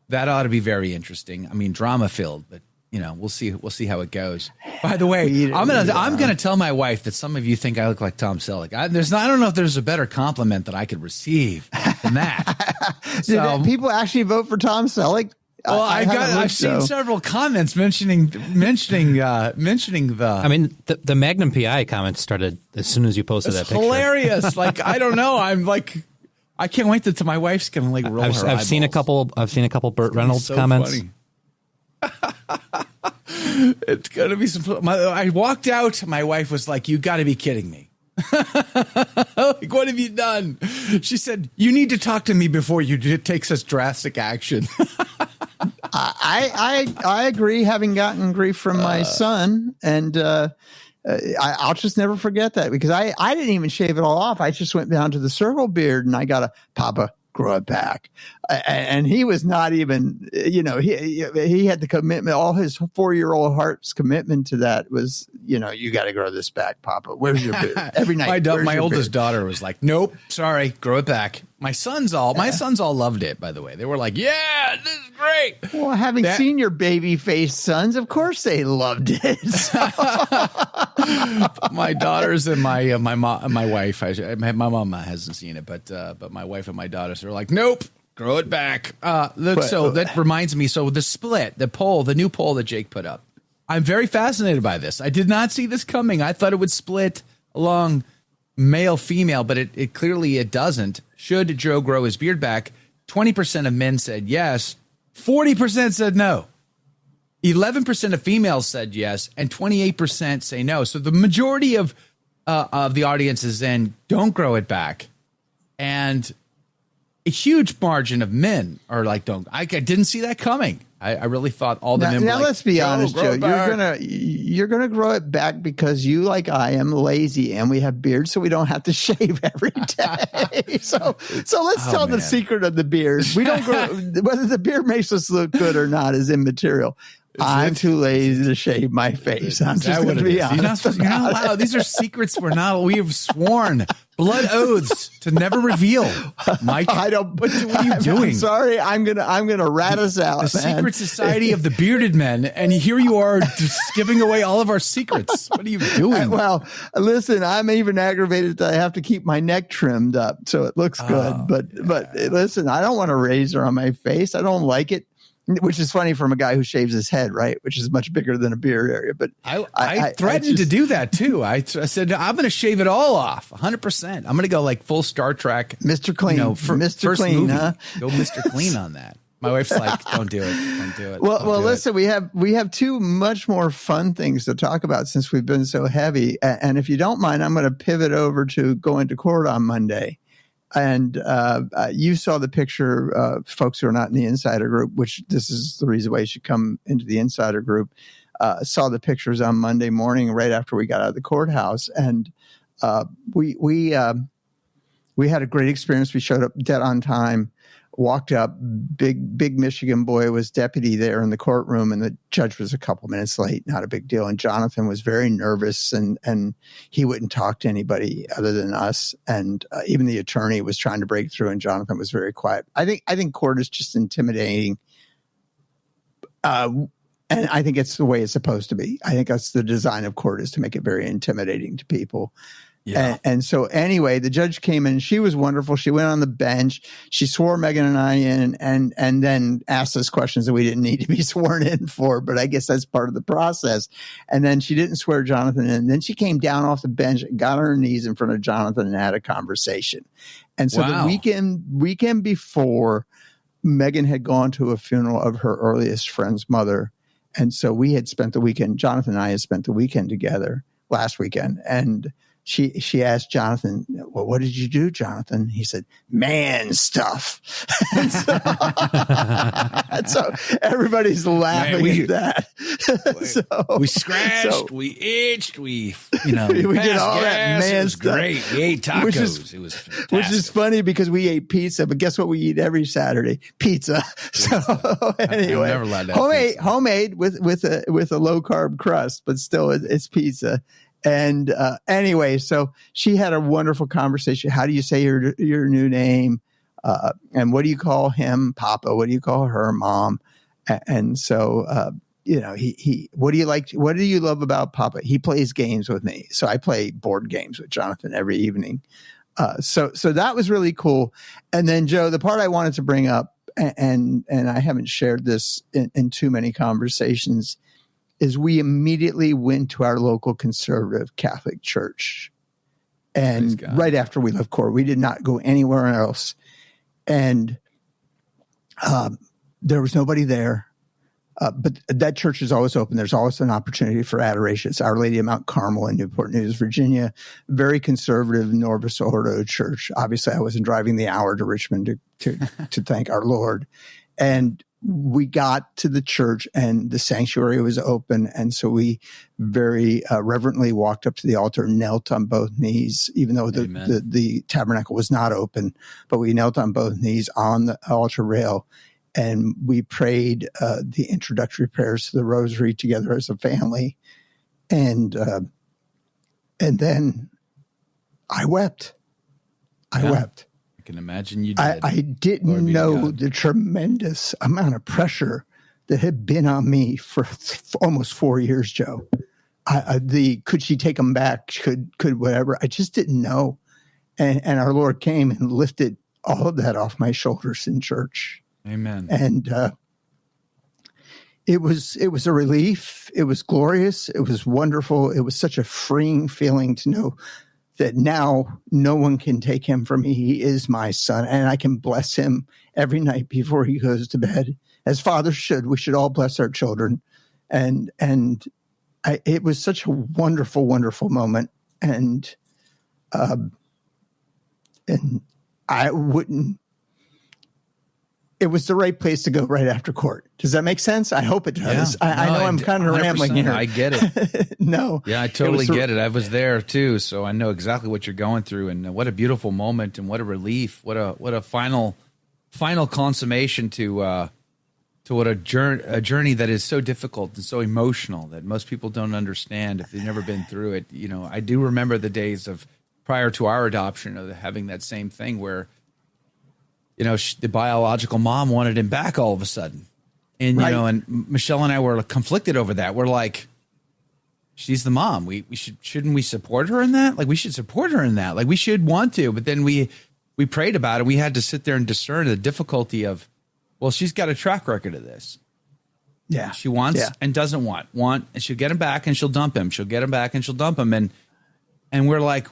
That ought to be very interesting. Drama filled, but we'll see how it goes. By the way, I'm gonna tell my wife that some of you think I look like Tom Selleck. I don't know if there's a better compliment that I could receive than that. Did people actually vote for Tom Selleck? Well, I've seen several comments mentioning the. The Magnum PI comments started as soon as you posted that picture. Hilarious! I don't know. I can't wait till my wife's gonna roll her eyes. I've seen a couple Burt Reynolds comments. Funny. It's gonna be some. I walked out. My wife was like, "You got to be kidding me! What have you done?" She said, "You need to talk to me before you take such drastic action." I agree. Having gotten grief from my son, and I'll just never forget that, because I didn't even shave it all off. I just went down to the circle beard, and I got a Papa, grow it back. And he was not even, he had the commitment. All his 4-year-old heart's commitment to that was, you got to grow this back, Papa. Where's your beard? Every night. My oldest daughter was like, "Nope, sorry, grow it back." My sons all loved it. By the way, they were like, "Yeah, this is great." Well, having seen your baby-faced sons, of course they loved it. My daughters and my wife. My mom hasn't seen it, but my wife and my daughters are like, "Nope, grow it back." So that reminds me. So the split, the new poll that Jake put up. I'm very fascinated by this. I did not see this coming. I thought it would split along male, female, but it clearly doesn't. Should Joe grow his beard back? 20% of men said yes. 40% said no. 11% of females said yes, and 28% say no. So the majority of the audience is then don't grow it back, and a huge margin of men are like, don't. I didn't see that coming. I really thought all the men. Now were let's be honest, Joe. You're gonna grow it back because you, like I am, lazy, and we have beards, so we don't have to shave every day. so let's tell the secret of the beard. We don't grow, whether the beard makes us look good or not is immaterial. I'm too lazy to shave my face. I'm just going to be honest. You're not allowed. These are secrets we have sworn blood oaths to never reveal. Mike, what are you doing? I'm sorry. I'm gonna rat us out. The secret society of the bearded men, and here you are just giving away all of our secrets. What are you doing? Well, listen, I'm even aggravated that I have to keep my neck trimmed up so it looks good. But listen, I don't want a razor on my face. I don't like it. Which is funny from a guy who shaves his head, right? Which is much bigger than a beard area. But I threatened to do that too. I said, I'm going to shave it all off, 100%. I'm going to go like full Star Trek, Mr. Clean, Mr. First Clean, movie. huh? Go Mr. Clean on that. My wife's like, don't do it. Don't do it. Well, listen, we have two much more fun things to talk about since we've been so heavy. And if you don't mind, I'm going to pivot over to going to court on Monday. And you saw the picture, folks who are not in the insider group, which this is the reason why you should come into the insider group, saw the pictures on Monday morning right after we got out of the courthouse. And we had a great experience. We showed up dead on time, walked up, big Michigan boy was deputy there in the courtroom, and the judge was a couple minutes late, not a big deal. And Jonathan was very nervous, and he wouldn't talk to anybody other than us. And even the attorney was trying to break through, and Jonathan was very quiet. I think court is just intimidating. And I think it's the way it's supposed to be. I think that's the design of court, is to make it very intimidating to people. Yeah. And so anyway, the judge came in. She was wonderful. She went on the bench. She swore Megan and I in, and then asked us questions that we didn't need to be sworn in for. But I guess that's part of the process. And then she didn't swear Jonathan in. Then she came down off the bench and got on her knees in front of Jonathan and had a conversation. And so the weekend before, Megan had gone to a funeral of her earliest friend's mother. And so we had spent the weekend, Jonathan and I had spent the weekend together last weekend. And she asked Jonathan, well, what did you do, Jonathan? He said, man stuff. and so everybody's laughing at that. We scratched, we itched, we did all that man stuff. Great. We ate tacos. It was fantastic. Which is funny because we ate pizza, but guess what we eat every Saturday? Pizza. So anyway, I'm never allowed to have homemade with a low carb crust, but still it's pizza. And anyway, so she had a wonderful conversation. How do you say your new name? And what do you call him, Papa? What do you call her, Mom? And so, what do you like? What do you love about Papa? He plays games with me. So I play board games with Jonathan every evening. So that was really cool. And then, Joe, the part I wanted to bring up, and I haven't shared this in too many conversations, is we immediately went to our local conservative Catholic church. And right after we left court, we did not go anywhere else. And there was nobody there. But that church is always open. There's always an opportunity for adoration. It's Our Lady of Mount Carmel in Newport News, Virginia. Very conservative Norvis Ordo church. Obviously, I wasn't driving the hour to Richmond to thank our Lord. And we got to the church and the sanctuary was open. And so we very reverently walked up to the altar, knelt on both knees, even though the tabernacle was not open, but we knelt on both knees on the altar rail. And we prayed the introductory prayers to the rosary together as a family. And then I wept. I wept. I can imagine you did. I didn't know the tremendous amount of pressure that had been on me for almost 4 years, Joe. Could she take them back? Could whatever? I just didn't know. And our Lord came and lifted all of that off my shoulders in church. Amen. And it was a relief. It was glorious. It was wonderful. It was such a freeing feeling to know that now no one can take him from me. He is my son, and I can bless him every night before he goes to bed, as fathers should. We should all bless our children. And it was such a wonderful, wonderful moment. And I wouldn't. It was the right place to go right after court. Does that make sense? I hope it does. Yeah. I know I'm kind of rambling here. I get it. No. Yeah, I totally get it. I was there too, so I know exactly what you're going through, and what a beautiful moment, and what a relief. What a final consummation to what a journey that is so difficult and so emotional that most people don't understand if they've never been through it. You know, I do remember the days of prior to our adoption of having that same thing where, you know, the biological mom wanted him back all of a sudden. And, you know, and Michelle and I were conflicted over that. We're like, she's the mom. Shouldn't we support her in that? Like, we should support her in that. Like, we should want to. But then we prayed about it. We had to sit there and discern the difficulty of, well, she's got a track record of this. Yeah. She wants and doesn't want, and she'll get him back and she'll dump him. She'll get him back and she'll dump him. And we're like,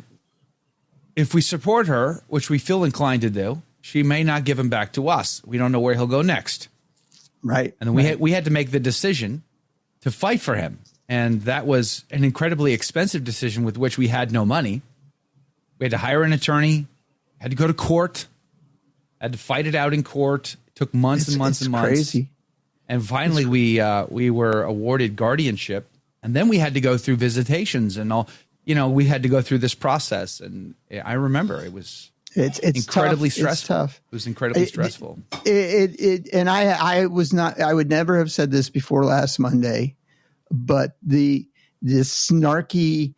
if we support her, which we feel inclined to do, she may not give him back to us. We don't know where he'll go next. Right. And then we had to make the decision to fight for him. And that was an incredibly expensive decision with which we had no money. We had to hire an attorney, had to go to court, had to fight it out in court. It took months and months and months. Crazy. And finally we were awarded guardianship. And then we had to go through visitations and all. You know, we had to go through this process. And I remember it was... It's incredibly stressful. It's tough. It was incredibly stressful. And I would never have said this before last Monday, but this snarky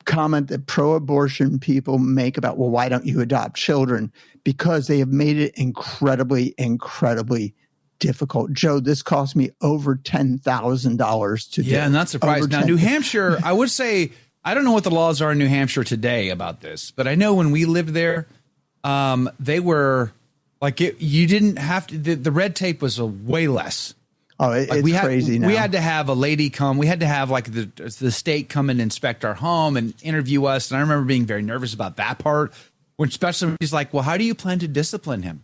comment that pro-abortion people make about, well, why don't you adopt children? Because they have made it incredibly, incredibly difficult. Joe, this cost me over $10,000 to do. Yeah, not surprised. Now, New Hampshire, I would say, I don't know what the laws are in New Hampshire today about this, but I know when we lived there, they were like, you didn't have to, the red tape was way less. Oh, it's crazy now. We had to have a lady come. We had to have like the state come and inspect our home and interview us. And I remember being very nervous about that part, which especially when she's like, well, how do you plan to discipline him?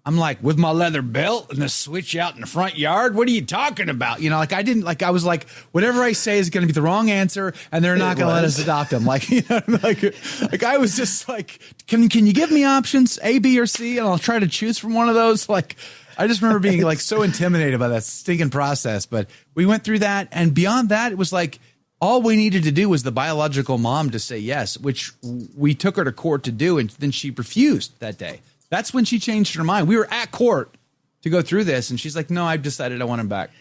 I'm like, with my leather belt and the switch out in the front yard? What are you talking about? You know, like I was like, whatever I say is going to be the wrong answer and they're not going to let us adopt him. Like, you know, like I was just like, can you give me options A, B, or C? And I'll try to choose from one of those. Like, I just remember being like so intimidated by that stinking process, but we went through that. And beyond that, it was like, all we needed to do was the biological mom to say yes, which we took her to court to do. And then she refused that day. That's when she changed her mind. We were at court to go through this. And she's like, no, I've decided I want him back.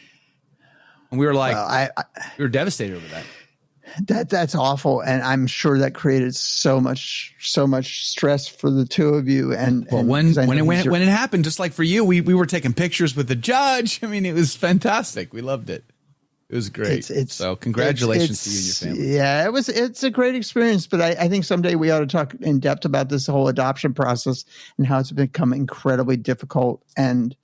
And we were like, we were devastated over that. That's awful. And I'm sure that created so much stress for the two of you. And when it happened, just like for you, we were taking pictures with the judge. I mean, it was fantastic. We loved it. It was great. So congratulations to you and your family. Yeah, it's a great experience, but I think someday we ought to talk in depth about this whole adoption process and how it's become incredibly difficult. And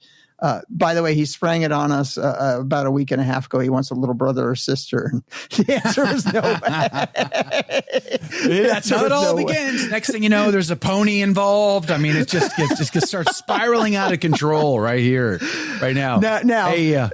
by the way, he sprang it on us about a week and a half ago. He wants a little brother or sister. And the answer is no. That's how it all begins. Next thing you know, there's a pony involved. I mean, it just starts spiraling out of control right here, right now. Now, hey,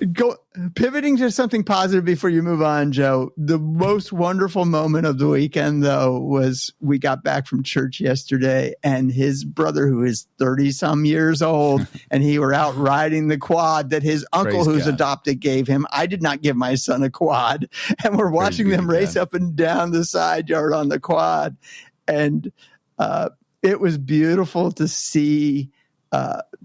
pivoting to something positive before you move on, Joe. The most wonderful moment of the weekend, though, was we got back from church yesterday, and his brother, who is 30-some years old, and he were out riding the quad that his uncle, who's adopted, gave him. I did not give my son a quad, and we're watching them race up and down the side yard on the quad, and it was beautiful to see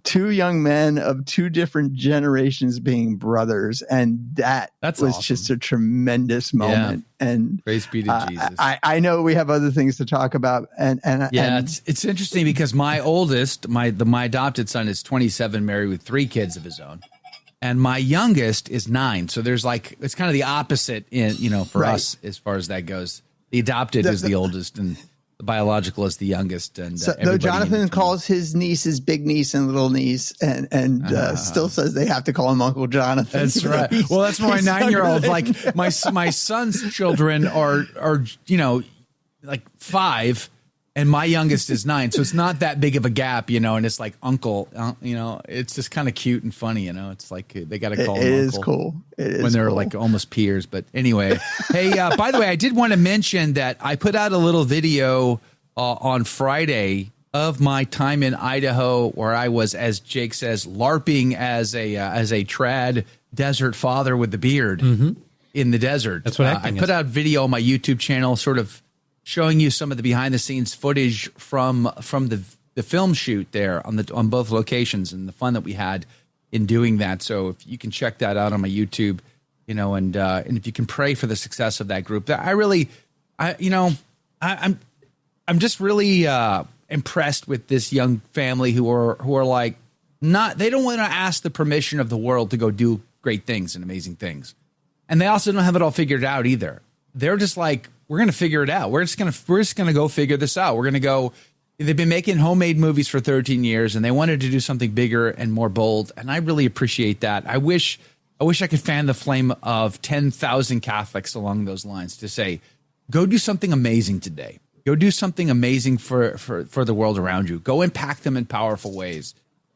two young men of two different generations being brothers, and that's was awesome. Just a tremendous moment. Yeah. And praise be to Jesus. I know we have other things to talk about, and it's interesting because my oldest, my adopted son, is 27, married with 3 kids of his own, and my youngest is 9. So there's like, it's kind of the opposite for us as far as that goes. The adopted is the oldest, and the biological is the youngest. And though Jonathan calls his niece his big niece and little niece, and still says they have to call him Uncle Jonathan. That's right. Well, that's my 9-year-old. Like my son's children are like 5, and my youngest is 9. So it's not that big of a gap, and it's like uncle. It's just kind of cute and funny. It's like they got to call him It uncle. is cool. It is when they're cool. like almost peers. But anyway, hey, by the way, I did want to mention that I put out a little video on Friday of my time in Idaho, where I was, as Jake says, LARPing as a trad desert father with the beard in the desert. That's what I put out video on my YouTube channel, sort of showing you some of the behind the scenes footage from the film shoot there on both locations and the fun that we had in doing that. So if you can check that out on my YouTube, and if you can pray for the success of that group, I'm just really impressed with this young family who are like, they don't want to ask the permission of the world to go do great things and amazing things. And they also don't have it all figured out either. They're just like, we're going to figure it out. We're just going to go figure this out. We're going to go. They've been making homemade movies for 13 years, and they wanted to do something bigger and more bold. And I really appreciate that. I wish I could fan the flame of 10,000 Catholics along those lines to say, go do something amazing today. Go do something amazing for the world around you. Go impact them in powerful ways,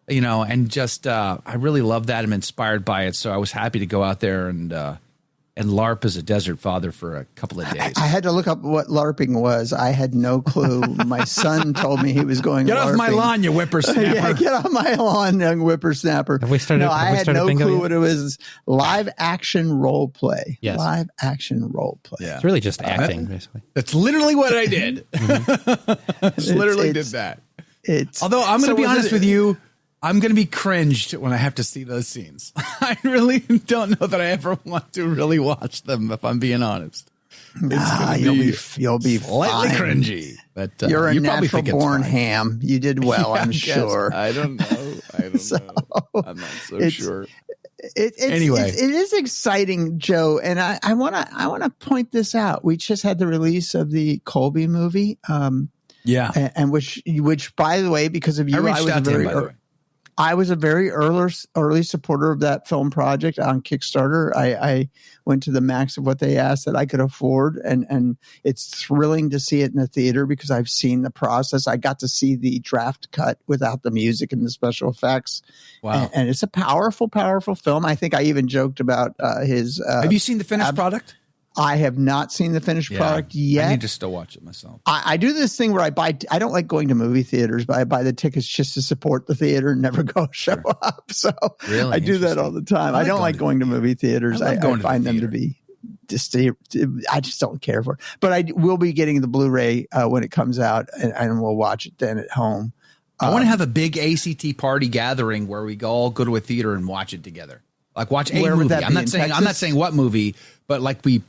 and just, I really love that. I'm inspired by it. So I was happy to go out there and LARP as a desert father for a couple of days. I had to look up what LARPing was. I had no clue. My son told me he was going Get LARPing. Off my lawn, you whippersnapper. Yeah, get off my lawn, young whippersnapper. I had no clue what it was. Live action role play. Yes. Live action role play. Yeah. It's really just acting, basically. That's literally what I did. Literally did that. Although I'm going to be honest with you, I'm going to be cringed when I have to see those scenes. I really don't know that I ever want to really watch them, if I'm being honest. You'll be slightly fine. cringy. But you're a probably think it's natural-born fine. ham. You did well, Yeah, I'm I guess. sure. I don't know. I'm not so sure. Anyway, it is exciting, Joe, and I want to point this out. We just had the release of the Colby movie, and which by the way, because of you, I was a very early supporter of that film project on Kickstarter. I went to the max of what they asked that I could afford, and it's thrilling to see it in the theater because I've seen the process. I got to see the draft cut without the music and the special effects. Wow. And it's a powerful, powerful film. I think I even joked about his. Have you seen the finished product? I have not seen the finished product yet. I need to still watch it myself. I do this thing where I don't like going to movie theaters, but I buy the tickets just to support the theater and never go show up. So really? I do that all the time. I don't like going to movie theaters. I find them to be I just don't care for it. But I will be getting the Blu-ray when it comes out, and we'll watch it then at home. I want to have a big ACT party gathering where we all go to a theater and watch it together. Like watch a movie. I'm not saying what movie, but like we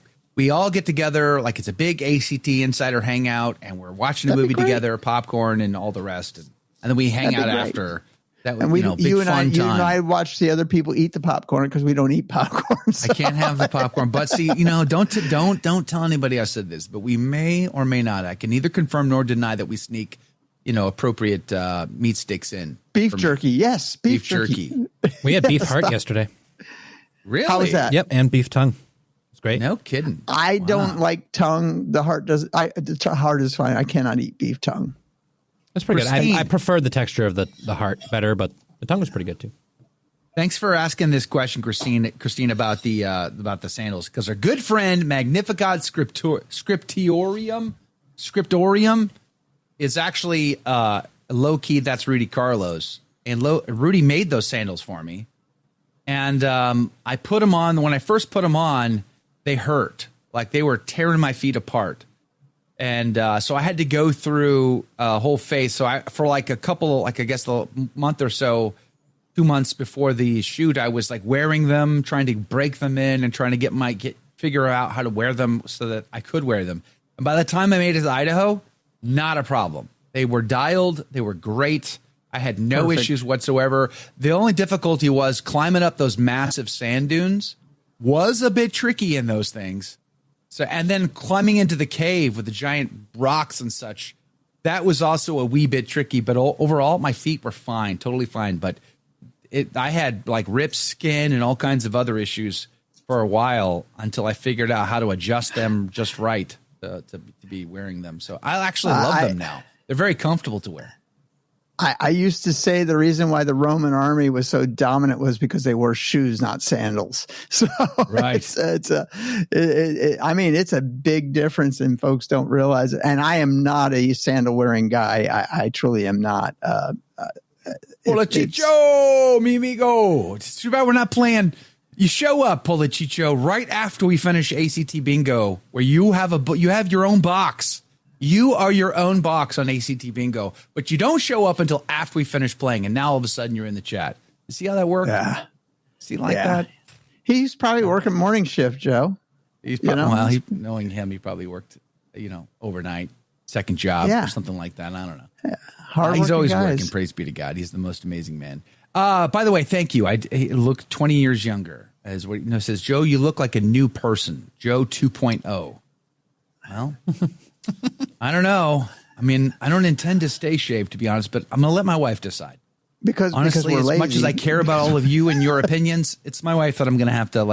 all get together, like it's a big ACT Insider hangout, and we're watching a movie together, popcorn and all the rest, and then we hang out after. That would, big you and fun time. You and I watch the other people eat the popcorn because we don't eat popcorn. So. I can't have the popcorn, but see, don't tell anybody I said this, but we may or may not. I can neither confirm nor deny that we sneak, appropriate meat sticks in. Beef jerky, yes, beef jerky. We had beef heart yesterday. Really? How was that? Yep, and beef tongue. It's great. No kidding. I don't like tongue. The heart does. The heart is fine. I cannot eat beef tongue. That's pretty good. I prefer the texture of the heart better, but the tongue was pretty good too. Thanks for asking this question, Christine, about the sandals, because our good friend Magnificat Scriptorium is actually low key. That's Rudy Carlos, and Rudy made those sandals for me, and I put them on. When I first put them on, they hurt, like they were tearing my feet apart. And so I had to go through a whole phase. So for like a month or so, 2 months before the shoot, I was like wearing them, trying to break them in and trying to figure out how to wear them so that I could wear them. And by the time I made it to Idaho, not a problem. They were dialed. They were great. I had no issues whatsoever. The only difficulty was climbing up those massive sand dunes was a bit tricky in those things. So, and then climbing into the cave with the giant rocks and such, that was also a wee bit tricky. But overall, my feet were fine, totally fine. But I had like ripped skin and all kinds of other issues for a while until I figured out how to adjust them just right to be wearing them. So I actually love them now. They're very comfortable to wear. I used to say the reason why the Roman army was so dominant was because they wore shoes, not sandals. So right. it's a big difference, and folks don't realize it. And I am not a sandal wearing guy. I truly am not. Polachicho, Mimigo. It's too bad we're not playing. You show up, Polachicho, right after we finish ACT Bingo, where you have your own box. You are your own box on ACT Bingo, but you don't show up until after we finish playing, and now all of a sudden you're in the chat. You see how that works? Yeah. See that? He's probably working morning shift, Joe. He's probably, knowing him, he probably worked, overnight, second job or something like that. I don't know. Yeah. He's always working. Praise be to God. He's the most amazing man. By the way, thank you. I look 20 years younger. As what says, Joe, you look like a new person. Joe 2.0. Well. I don't know. I mean, I don't intend to stay shaved, to be honest, but I'm going to let my wife decide. Because honestly, we're as lazy. much as I care about all of you and your opinions, it's my wife that I'm going to have to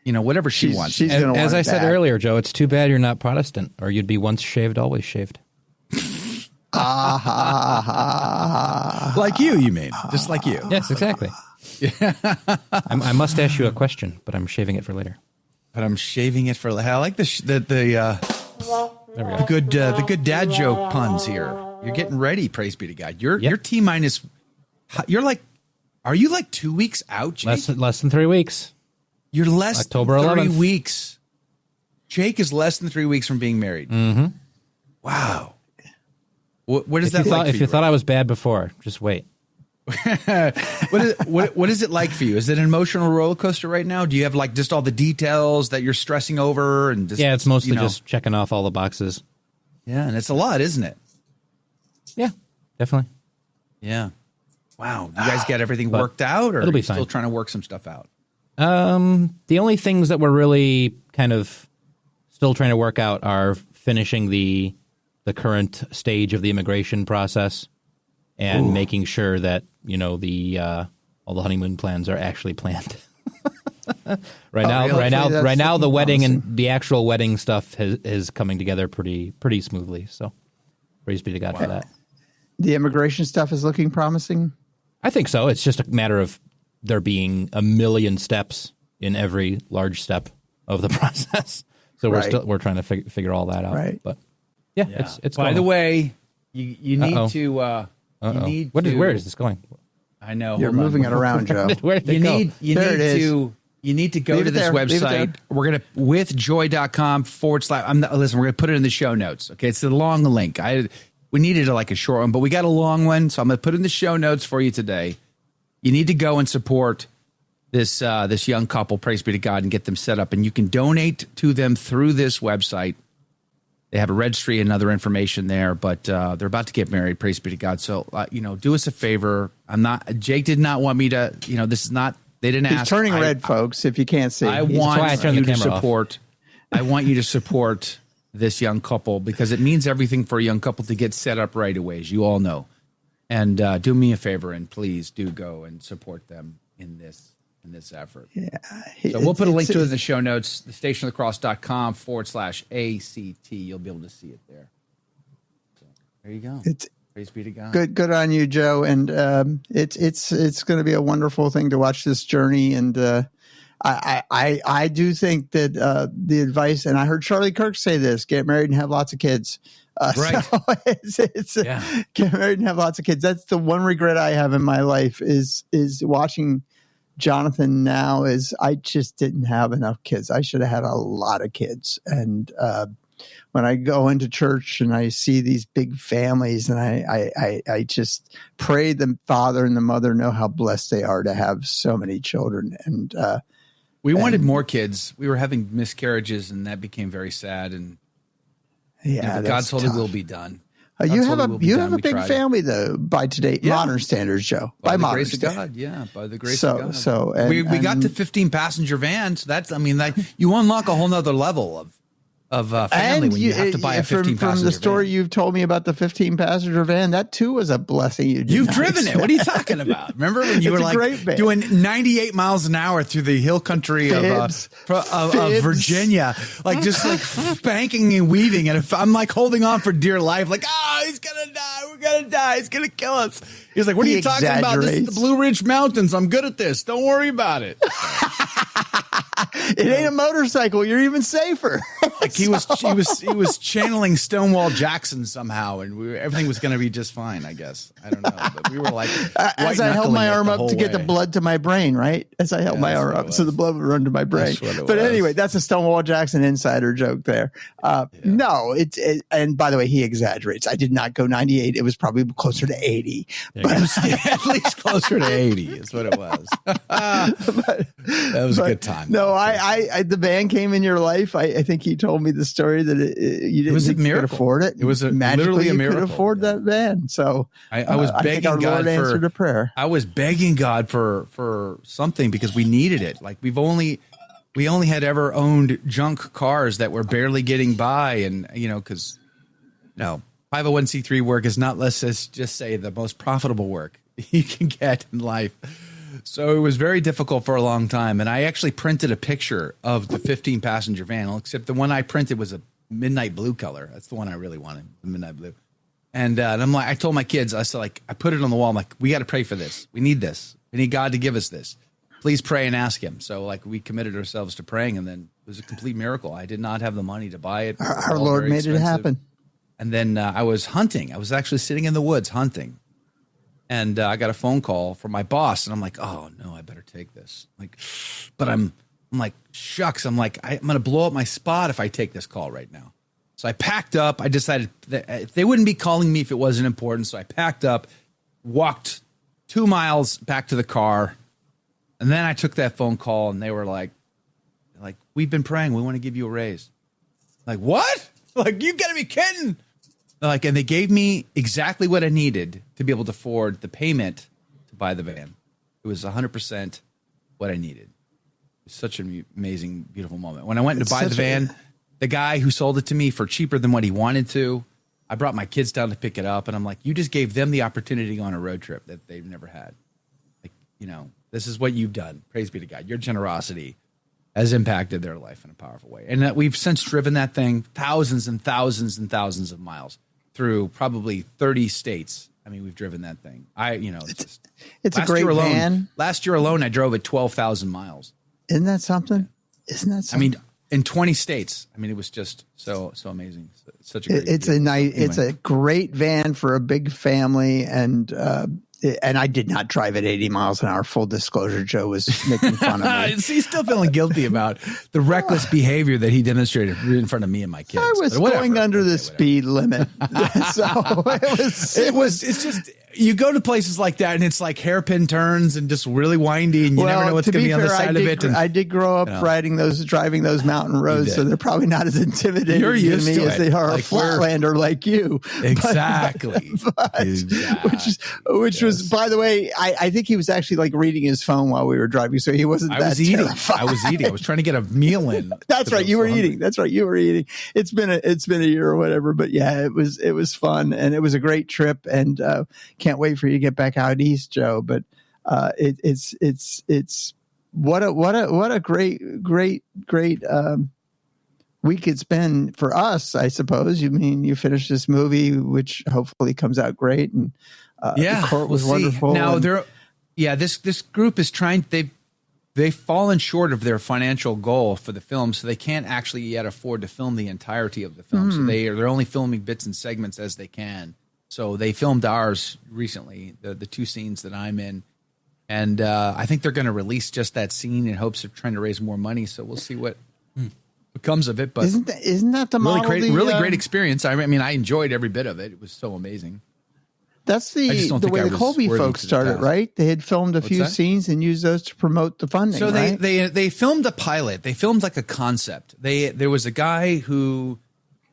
whatever she wants. As I said earlier, Joe, it's too bad you're not Protestant, or you'd be once shaved, always shaved. Like you mean? Just like you. Yes, exactly. I must ask you a question, but I'm shaving it for later. I like the good dad joke puns here. You're getting ready. Praise be to God. Your T minus. Are you like 2 weeks out, Jake? Less than 3 weeks. You're October than 3 11th. weeks. Jake is less than 3 weeks from being married. Mm-hmm. Wow. What is that like? If you thought I was bad before, just wait. What is it like for you? Is it an emotional roller coaster right now? Do you have like just all the details that you're stressing over? And just, it's mostly just checking off all the boxes. Yeah, and it's a lot, isn't it? Yeah, definitely. Yeah. Wow. You guys get everything worked out, or it'll be are you fine. still trying to work some stuff out? The only things that we're really kind of still trying to work out are finishing the current stage of the immigration process and making sure that, the all the honeymoon plans are actually planned. Right now, the wedding and the actual wedding stuff is coming together pretty smoothly. So, praise be to God for that. The immigration stuff is looking promising. I think so. It's just a matter of there being a million steps in every large step of the process. So we're trying to figure all that out. Right. But yeah. It's. By the way, you need to. Where is this going? I know. You're moving it around, Joe. Where did it go? You need to go to this website. We're going to, withjoy.com / listen, we're going to put it in the show notes. Okay. It's a long link. We needed like a short one, but we got a long one. So I'm going to put it in the show notes for you today. You need to go and support this young couple, praise be to God, and get them set up. And you can donate to them through this website. They have a registry and other information there, but they're about to get married, praise be to God. So, do us a favor. Jake did not want me to, this is not, they didn't ask. He's turning red, folks, if you can't see. I want you to support. I want you to support this young couple because it means everything for a young couple to get set up right away, as you all know. And do me a favor and please do go and support them in this effort. Yeah. So we'll put a link to it in the show notes, thestationofthecross.com / ACT. You'll be able to see it there. So there you go. Praise be to God. Good on you, Joe. And it's going to be a wonderful thing to watch this journey. And I do think that the advice, and I heard Charlie Kirk say this: get married and have lots of kids. Right. So get married and have lots of kids. That's the one regret I have in my life is watching Jonathan now. Is I just didn't have enough kids. I should have had a lot of kids. And when I go into church and I see these big families, and I just pray the father and the mother know how blessed they are to have so many children. And we wanted more kids. We were having miscarriages, and that became very sad. And God's holy will be done. You have a big family though by modern standards, Joe. By the grace of God, by the grace of God. So we got to 15 passenger vans. That's you unlock a whole nother level of family when you have to buy a 15 passenger van. From the story you've told me about the 15 passenger van, that too was a blessing. You've driven it. What are you talking about? Remember when you were doing 98 miles an hour through the hill country of Virginia, just spanking and weaving, and I'm holding on for dear life, he's gonna die, we're gonna die, he's gonna kill us. He's like, what are you talking about? This is the Blue Ridge Mountains. I'm good at this. Don't worry about it. It ain't a motorcycle. You're even safer. He was channeling Stonewall Jackson somehow, and everything was going to be just fine. I guess I don't know, but we were as I held my arm up to get the blood to my brain, right? As I held my arm up so the blood would run to my brain. But anyway, that's a Stonewall Jackson insider joke there. No, and by the way, he exaggerates. I did not go 98. It was probably closer to 80. But at least closer to 80 is what it was. That was a good time. No, I the van came in your life. I think he told me the story that you didn't think you could afford it. It was literally a miracle. You could afford that van. So I was begging God Lord answered a prayer. I was begging God for something because we needed it. We only had ever owned junk cars that were barely getting by, and 501c3 work is not, let's just say, the most profitable work you can get in life. So it was very difficult for a long time. And I actually printed a picture of the 15 passenger van, except the one I printed was a midnight blue color. That's the one I really wanted, the midnight blue. And I told my kids, I said, I put it on the wall. I'm like, we got to pray for this. We need this. We need God to give us this. Please pray and ask him. So we committed ourselves to praying, and then it was a complete miracle. I did not have the money to buy it. Our Lord made it happen. And then I was hunting. I was actually sitting in the woods hunting. And I got a phone call from my boss, and I'm like, oh no, I better take this. But I'm like, shucks. I'm like, I'm going to blow up my spot if I take this call right now. So I packed up. I decided that they wouldn't be calling me if it wasn't important. So I packed up, walked 2 miles back to the car. And then I took that phone call, and they were like, we've been praying. We want to give you a raise. Like, what? You got to be kidding. Like, and they gave me exactly what I needed to be able to afford the payment to buy the van. It was 100% what I needed. It was such an amazing, beautiful moment. When I went to buy the van, the guy who sold it to me for cheaper than what he wanted to, I brought my kids down to pick it up, and I'm like, you just gave them the opportunity to go on a road trip that they've never had. Like, you know, this is what you've done. Praise be to God. Your generosity has impacted their life in a powerful way. And that we've since driven that thing thousands and thousands and thousands of miles through probably 30 states. I mean, we've driven that thing. It's a great van. Last year alone, I drove it 12,000 miles. Isn't that something? Isn't that something? I mean, in 20 states. I mean, it was just so amazing. Such a great It's a great van for a big family, and I did not drive at 80 miles an hour. Full disclosure, Joe was making fun of me. He's still feeling guilty about the reckless behavior that he demonstrated in front of me and my kids. I was going under the speed limit. So it's just, you go to places like that and it's like hairpin turns and just really windy, and you never know what's going to be on the side of it. And I did grow up driving those mountain roads, so they're probably not as intimidating to me as they are like a flatlander like you. Exactly. Which was, by the way, I think he was actually like reading his phone while we were driving, so he wasn't. I was eating. I was trying to get a meal in. That's right. You were eating. That's right. You were eating. It's been a year or whatever, but yeah, it was fun, and it was a great trip, and can't wait for you to get back out east, Joe. But it's what a great week it's been for us, I suppose. You mean you finished this movie, which hopefully comes out great, and the court was wonderful. Now this group is trying. They've fallen short of their financial goal for the film, so they can't actually yet afford to film the entirety of the film. So they're only filming bits and segments as they can. So they filmed ours recently, the two scenes that I'm in, and I think they're going to release just that scene in hopes of trying to raise more money. So we'll see what comes of it. But isn't that the model? Really great experience. I mean, I enjoyed every bit of it. It was so amazing. That's the way the Colby folks started, right? They had filmed a few scenes and used those to promote the funding. So right? they filmed a pilot. They filmed like a concept. There was a guy who,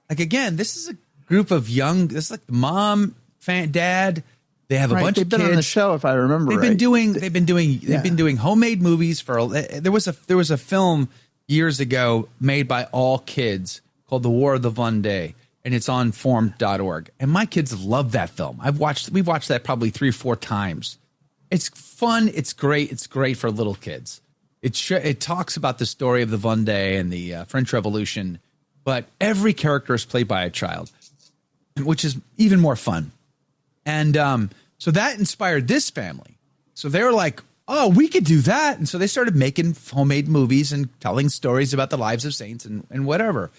like, again, this is a group of young. This is like the mom, dad. They have a bunch of kids. They've been on the show, if I remember. They've been doing homemade movies for. There was a film years ago made by all kids called The War of the One Day. And it's on form.org. And my kids love that film. We've watched that probably 3 or 4 times. It's fun. It's great. It's great for little kids. It talks about the story of the Vendée and the French Revolution, but every character is played by a child, which is even more fun. And so that inspired this family. So they were like, oh, we could do that. And so they started making homemade movies and telling stories about the lives of saints and whatever.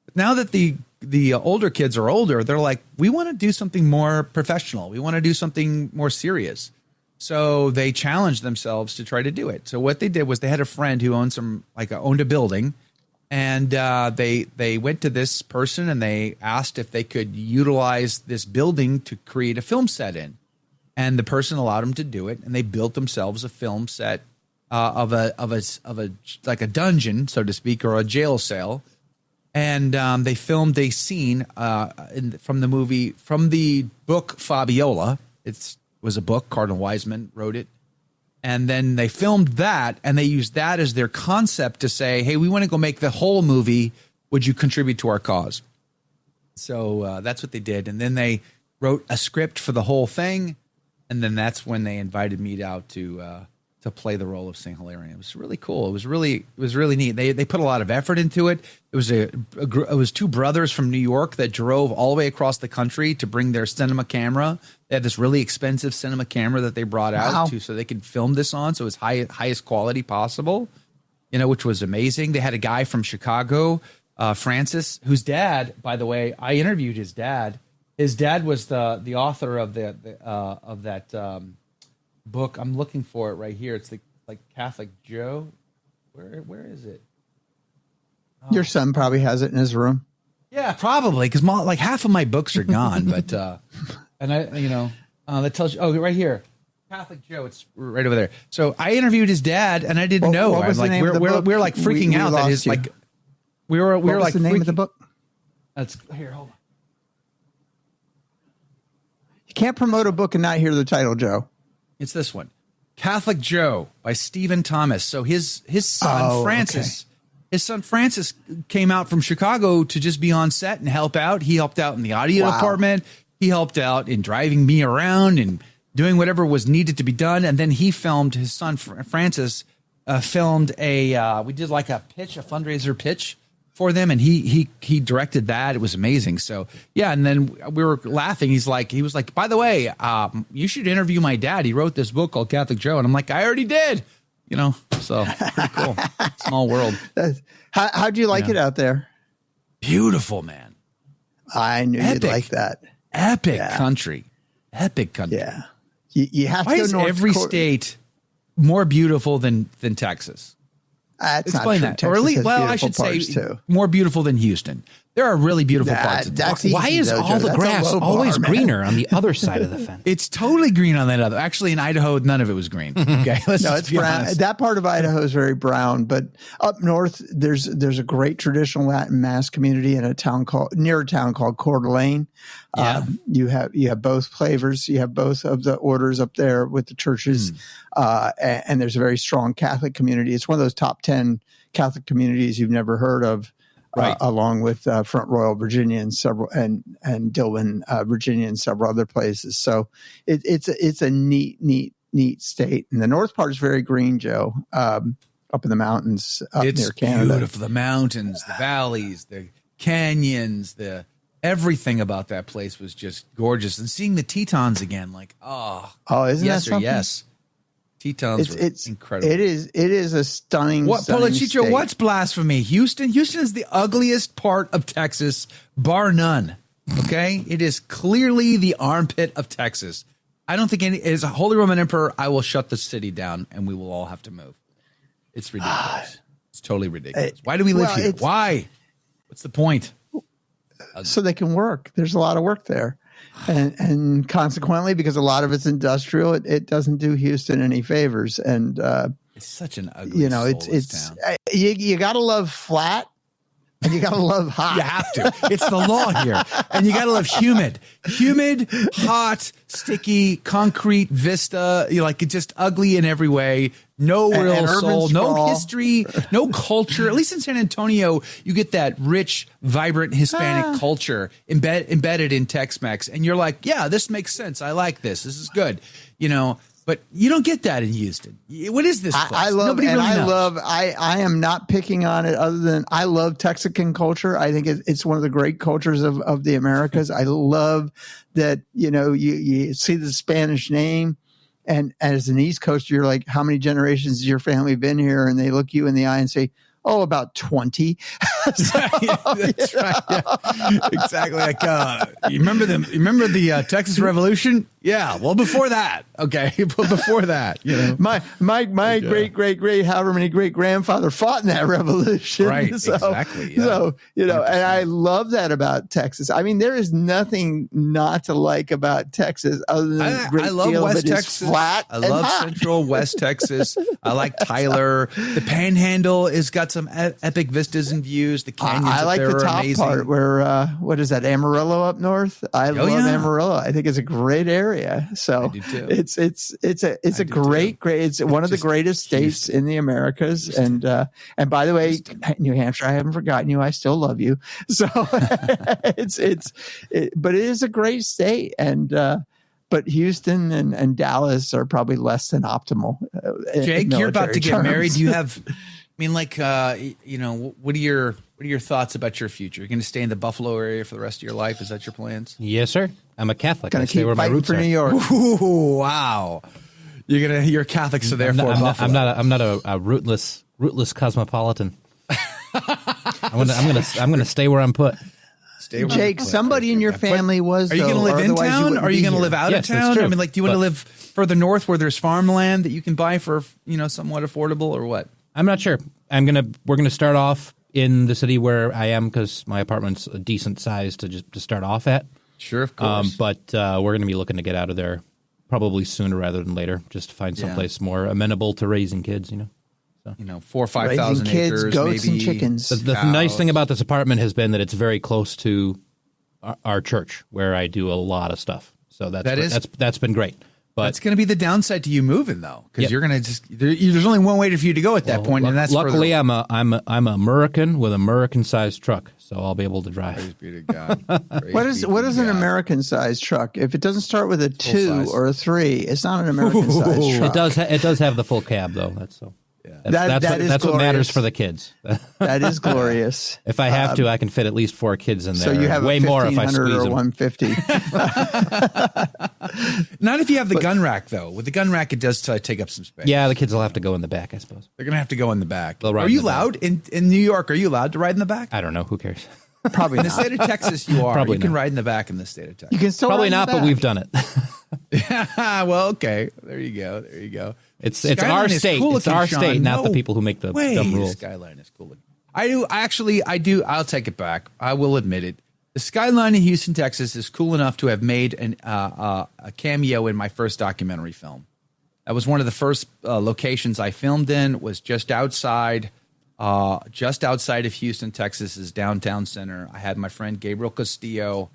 But now that the older kids are older, they're like, we want to do something more professional. We want to do something more serious. So they challenged themselves to try to do it. So what they did was they had a friend who owned a building, and they went to this person and they asked if they could utilize this building to create a film set in. And the person allowed them to do it, and they built themselves a film set of a like a dungeon, so to speak, or a jail cell. And they filmed a scene from the book Fabiola. It was a book. Cardinal Wiseman wrote it. And then they filmed that, and they used that as their concept to say, hey, we want to go make the whole movie. Would you contribute to our cause? So that's what they did. And then they wrote a script for the whole thing. And then that's when they invited me out to play the role of St. Hilarion. It was really cool. It was really neat. They put a lot of effort into it. It was 2 brothers from New York that drove all the way across the country to bring their cinema camera. They had this really expensive cinema camera that they brought out so they could film this on. So it was highest quality possible, which was amazing. They had a guy from Chicago, Francis, whose dad, by the way, I interviewed his dad. His dad was the author of that book. I'm looking for it right here. It's like Catholic Joe. Where is it? Oh. Your son probably has it in his room. Yeah, probably, because like half of my books are gone. But and that tells you. Oh, right here, Catholic Joe. It's right over there. So I interviewed his dad, and I didn't know. What was the name of the book? We're like freaking out that his like we were what was like the name of the book. That's here. Hold on. You can't promote a book and not hear the title, Joe. It's this one, Catholic Joe by Stephen Thomas. So his son Francis, his son Francis came out from Chicago to just be on set and help out. He helped out in the audio department. He helped out in driving me around and doing whatever was needed to be done. And then he filmed, his son Francis filmed we did like a fundraiser pitch for them, and he directed that. It was amazing. So yeah, and then we were laughing. He was like, by the way, you should interview my dad. He wrote this book called Catholic Joe, and I'm like, I already did. So pretty cool. Small world. How'd you like it out there? Beautiful, man. I knew you'd like that. Epic country. Yeah. You have Why to is go every state more beautiful than Texas? Explain that. Or at least, I should say more beautiful than Houston. There are really beautiful parts of Texas. Why is all the grass always greener on the other side of the fence? It's totally green on that other. Actually, in Idaho, none of it was green. Okay, it's brown. That part of Idaho is very brown, but up north, there's a great traditional Latin Mass community in near a town called Coeur d'Alene. Yeah. You have both flavors. You have both of the orders up there with the churches, and there's a very strong Catholic community. It's one of those top 10 Catholic communities you've never heard of. Right. Along with Front Royal, Virginia, and several and Dillon, Virginia, and several other places. So it's a neat state. And the north part is very green, Joe. Up in the mountains, near Canada. It's beautiful. The mountains, the valleys, the canyons, everything about that place was just gorgeous. And seeing the Tetons again, isn't that something? Yes. Tetons it's incredible. It is a stunning Polichicho, state. what's blasphemy? Houston is the ugliest part of Texas, bar none. Okay? It is clearly the armpit of Texas. I don't think as a Holy Roman Emperor, I will shut the city down and we will all have to move. It's ridiculous. It's totally ridiculous. Why do we live here? Why? What's the point? So they can work. There's a lot of work there. And consequently, because a lot of it's industrial, it doesn't do Houston any favors. And it's such an ugly, it's town. You got to love flat, and you got to love hot. You have to. It's the law here, and you got to love humid, hot, sticky, concrete vista. It's just ugly in every way. No real soul, no history, no culture. At least in San Antonio, you get that rich, vibrant Hispanic culture embedded in Tex-Mex. And you're like, yeah, this makes sense. I like this. This is good. But you don't get that in Houston. What is this place? Nobody really knows. I am not picking on it other than I love Texican culture. I think it's one of the great cultures of the Americas. I love that, you see the Spanish name. And as an East Coaster, you're like, how many generations has your family been here? And they look you in the eye and say, oh, about 20. That's right. Yeah. Exactly. You remember the Texas Revolution? Yeah. Well, before that. Okay. But before that, my great however many great grandfather fought in that revolution. Right. Exactly. Yeah. So, and I love that about Texas. I mean, there is nothing not to like about Texas other than I love West Texas. Flat. I love Central West Texas. I like Tyler. The Panhandle has got some epic vistas and views. The canyons I like the top amazing. Part where what is that, Amarillo up north? I love Amarillo. I think it's a great area. So it's a great it's one of the greatest states in the Americas. And by the way, New Hampshire, I haven't forgotten you. I still love you. So but it is a great state. And but Houston and Dallas are probably less than optimal. Jake, you're about to get married. Do you have? I mean, what are your thoughts about your future? You're going to stay in the Buffalo area for the rest of your life? Is that your plans? Yes, sir. I'm a Catholic. Going to keep fighting for New York. Ooh, wow. You're Catholic, so therefore Buffalo. I'm not a rootless cosmopolitan. I'm gonna stay where I'm put. Jake, somebody in your family was. Are you going to live in town? Or are you going to live out of town? I mean, do you want to live further north where there's farmland that you can buy for somewhat affordable, or what? I'm not sure. We're gonna start off in the city where I am because my apartment's a decent size to start off at. Sure, of course. But we're gonna be looking to get out of there probably sooner rather than later, just to find someplace more amenable to raising kids. So. 4,000 or 5,000 acres, goats, maybe. and chickens. The nice thing about this apartment has been that it's very close to our church, where I do a lot of stuff. So that's been great. But that's going to be the downside to you moving, though, because you're going to there's only one way for you to go at that point, and that's luckily I'm an American with an American-sized truck, so I'll be able to drive. Praise be to God. What is an American-sized truck? If it doesn't start with a 2 or a 3, it's not an American-sized truck. It does have the full cab, though. That's so. Yeah. That's what matters for the kids. That is glorious. If I have to, I can fit at least 4 kids in there. So you have way a more if I 1500 squeeze or them. 150. Not if you have the gun rack, though. With the gun rack, it does take up some space. Yeah, the kids will have to go in the back, I suppose. They're going to have to go in the back. Are you allowed in New York? Are you allowed to ride in the back? I don't know. Who cares? Probably in not. the state of Texas, you are. Probably you can not. ride in the back in the state of Texas. You can still Probably ride in not, the but back. we've done it. Well, okay. There you go. It's Skyline our is state. cool it's our looking, state, Sean. not the No people who make the way. dumb rules. Skyline is cool looking. I do. I'll take it back. I will admit it. The Skyline in Houston, Texas is cool enough to have made a cameo in my first documentary film. That was one of the first locations I filmed in. Was just outside of Houston, Texas's downtown center. I had my friend Gabriel Castillo.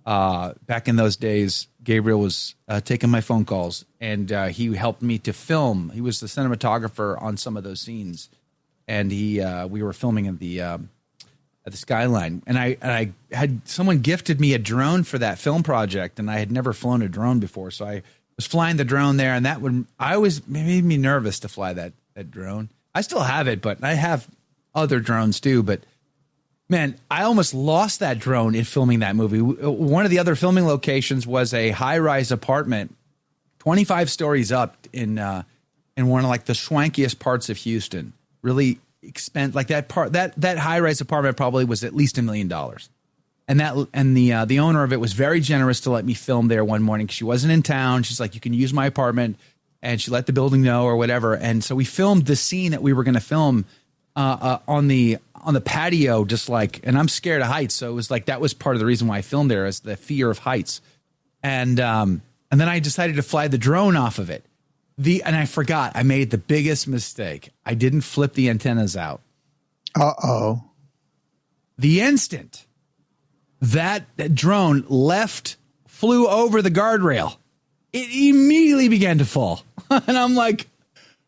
Back in those days, Gabriel was taking my phone calls, and he helped me to film. He was the cinematographer on some of those scenes, and we were filming at the Skyline. And I had someone gifted me a drone for that film project, and I had never flown a drone before, so I was flying the drone there, and made me nervous to fly that drone. I still have it, but I have other drones too, but. Man, I almost lost that drone in filming that movie. One of the other filming locations was a high-rise apartment, 25 stories up in one of like the swankiest parts of Houston. Really expensive, like that high-rise apartment probably was at least $1 million. And the owner of it was very generous to let me film there one morning. She wasn't in town. She's like, you can use my apartment, and she let the building know or whatever. And so we filmed the scene that we were going to film on the patio, just like, and I'm scared of heights. So it was like, that was part of the reason why I filmed there, is the fear of heights. And then I decided to fly the drone off of it. And I forgot, I made the biggest mistake. I didn't flip the antennas out. Uh-oh. The instant that drone flew over the guardrail, it immediately began to fall. And I'm like,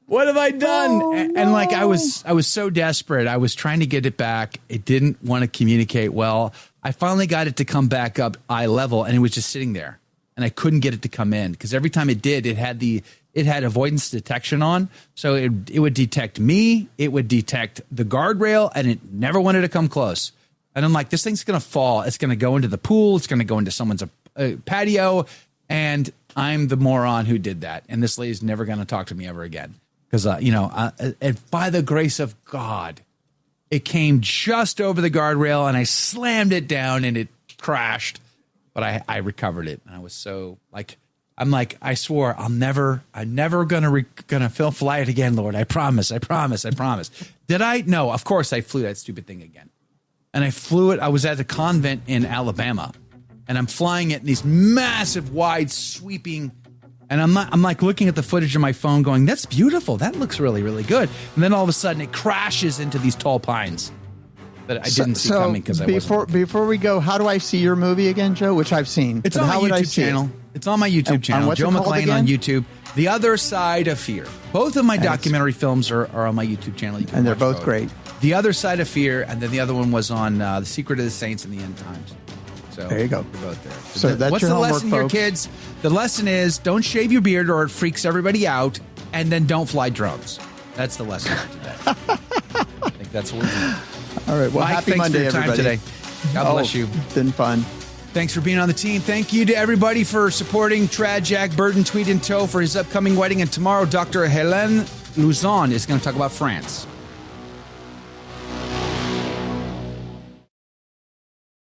what have I done? And like, I was so desperate. I was trying to get it back. It didn't want to communicate well. I finally got it to come back up eye level, and it was just sitting there, and I couldn't get it to come in, because every time it did, it had avoidance detection on. So it would detect me, it would detect the guardrail, and it never wanted to come close. And I'm like, this thing's going to fall. It's going to go into the pool. It's going to go into someone's patio. And I'm the moron who did that. And this lady's never going to talk to me ever again. Because, and by the grace of God, it came just over the guardrail, and I slammed it down, and it crashed. But I recovered it. And I was so like, I swore I'm never gonna fly it again, Lord. I promise. Did I? No, of course I flew that stupid thing again. And I flew it. I was at a convent in Alabama, and I'm flying it in these massive, wide, sweeping. And I'm like looking at the footage of my phone going, that's beautiful. That looks really, really good. And then all of a sudden it crashes into these tall pines that I didn't see coming, because before we go, how do I see your movie again, Joe? Which I've seen. It's on my YouTube channel. It's on my YouTube channel. Joe McClane on YouTube. The Other Side of Fear. Both of my documentary films are on my YouTube channel. You can and they're watch both great. The Other Side of Fear, and then the other one was on The Secret of the Saints and the End Times. So there you go. They're both there. So that's what's your the homework, lesson here, folks? kids? The lesson is, don't shave your beard or it freaks everybody out, and then don't fly drones. That's the lesson for today. I think that's what we do. All right. Well, Mike, happy thanks Monday, for your time everybody. today. God bless you. It's been fun. Thanks for being on the team. Thank you to everybody for supporting Trad Jack Burton Tweed and Toe for his upcoming wedding. And tomorrow, Dr. Hélène Luzon is going to talk about France.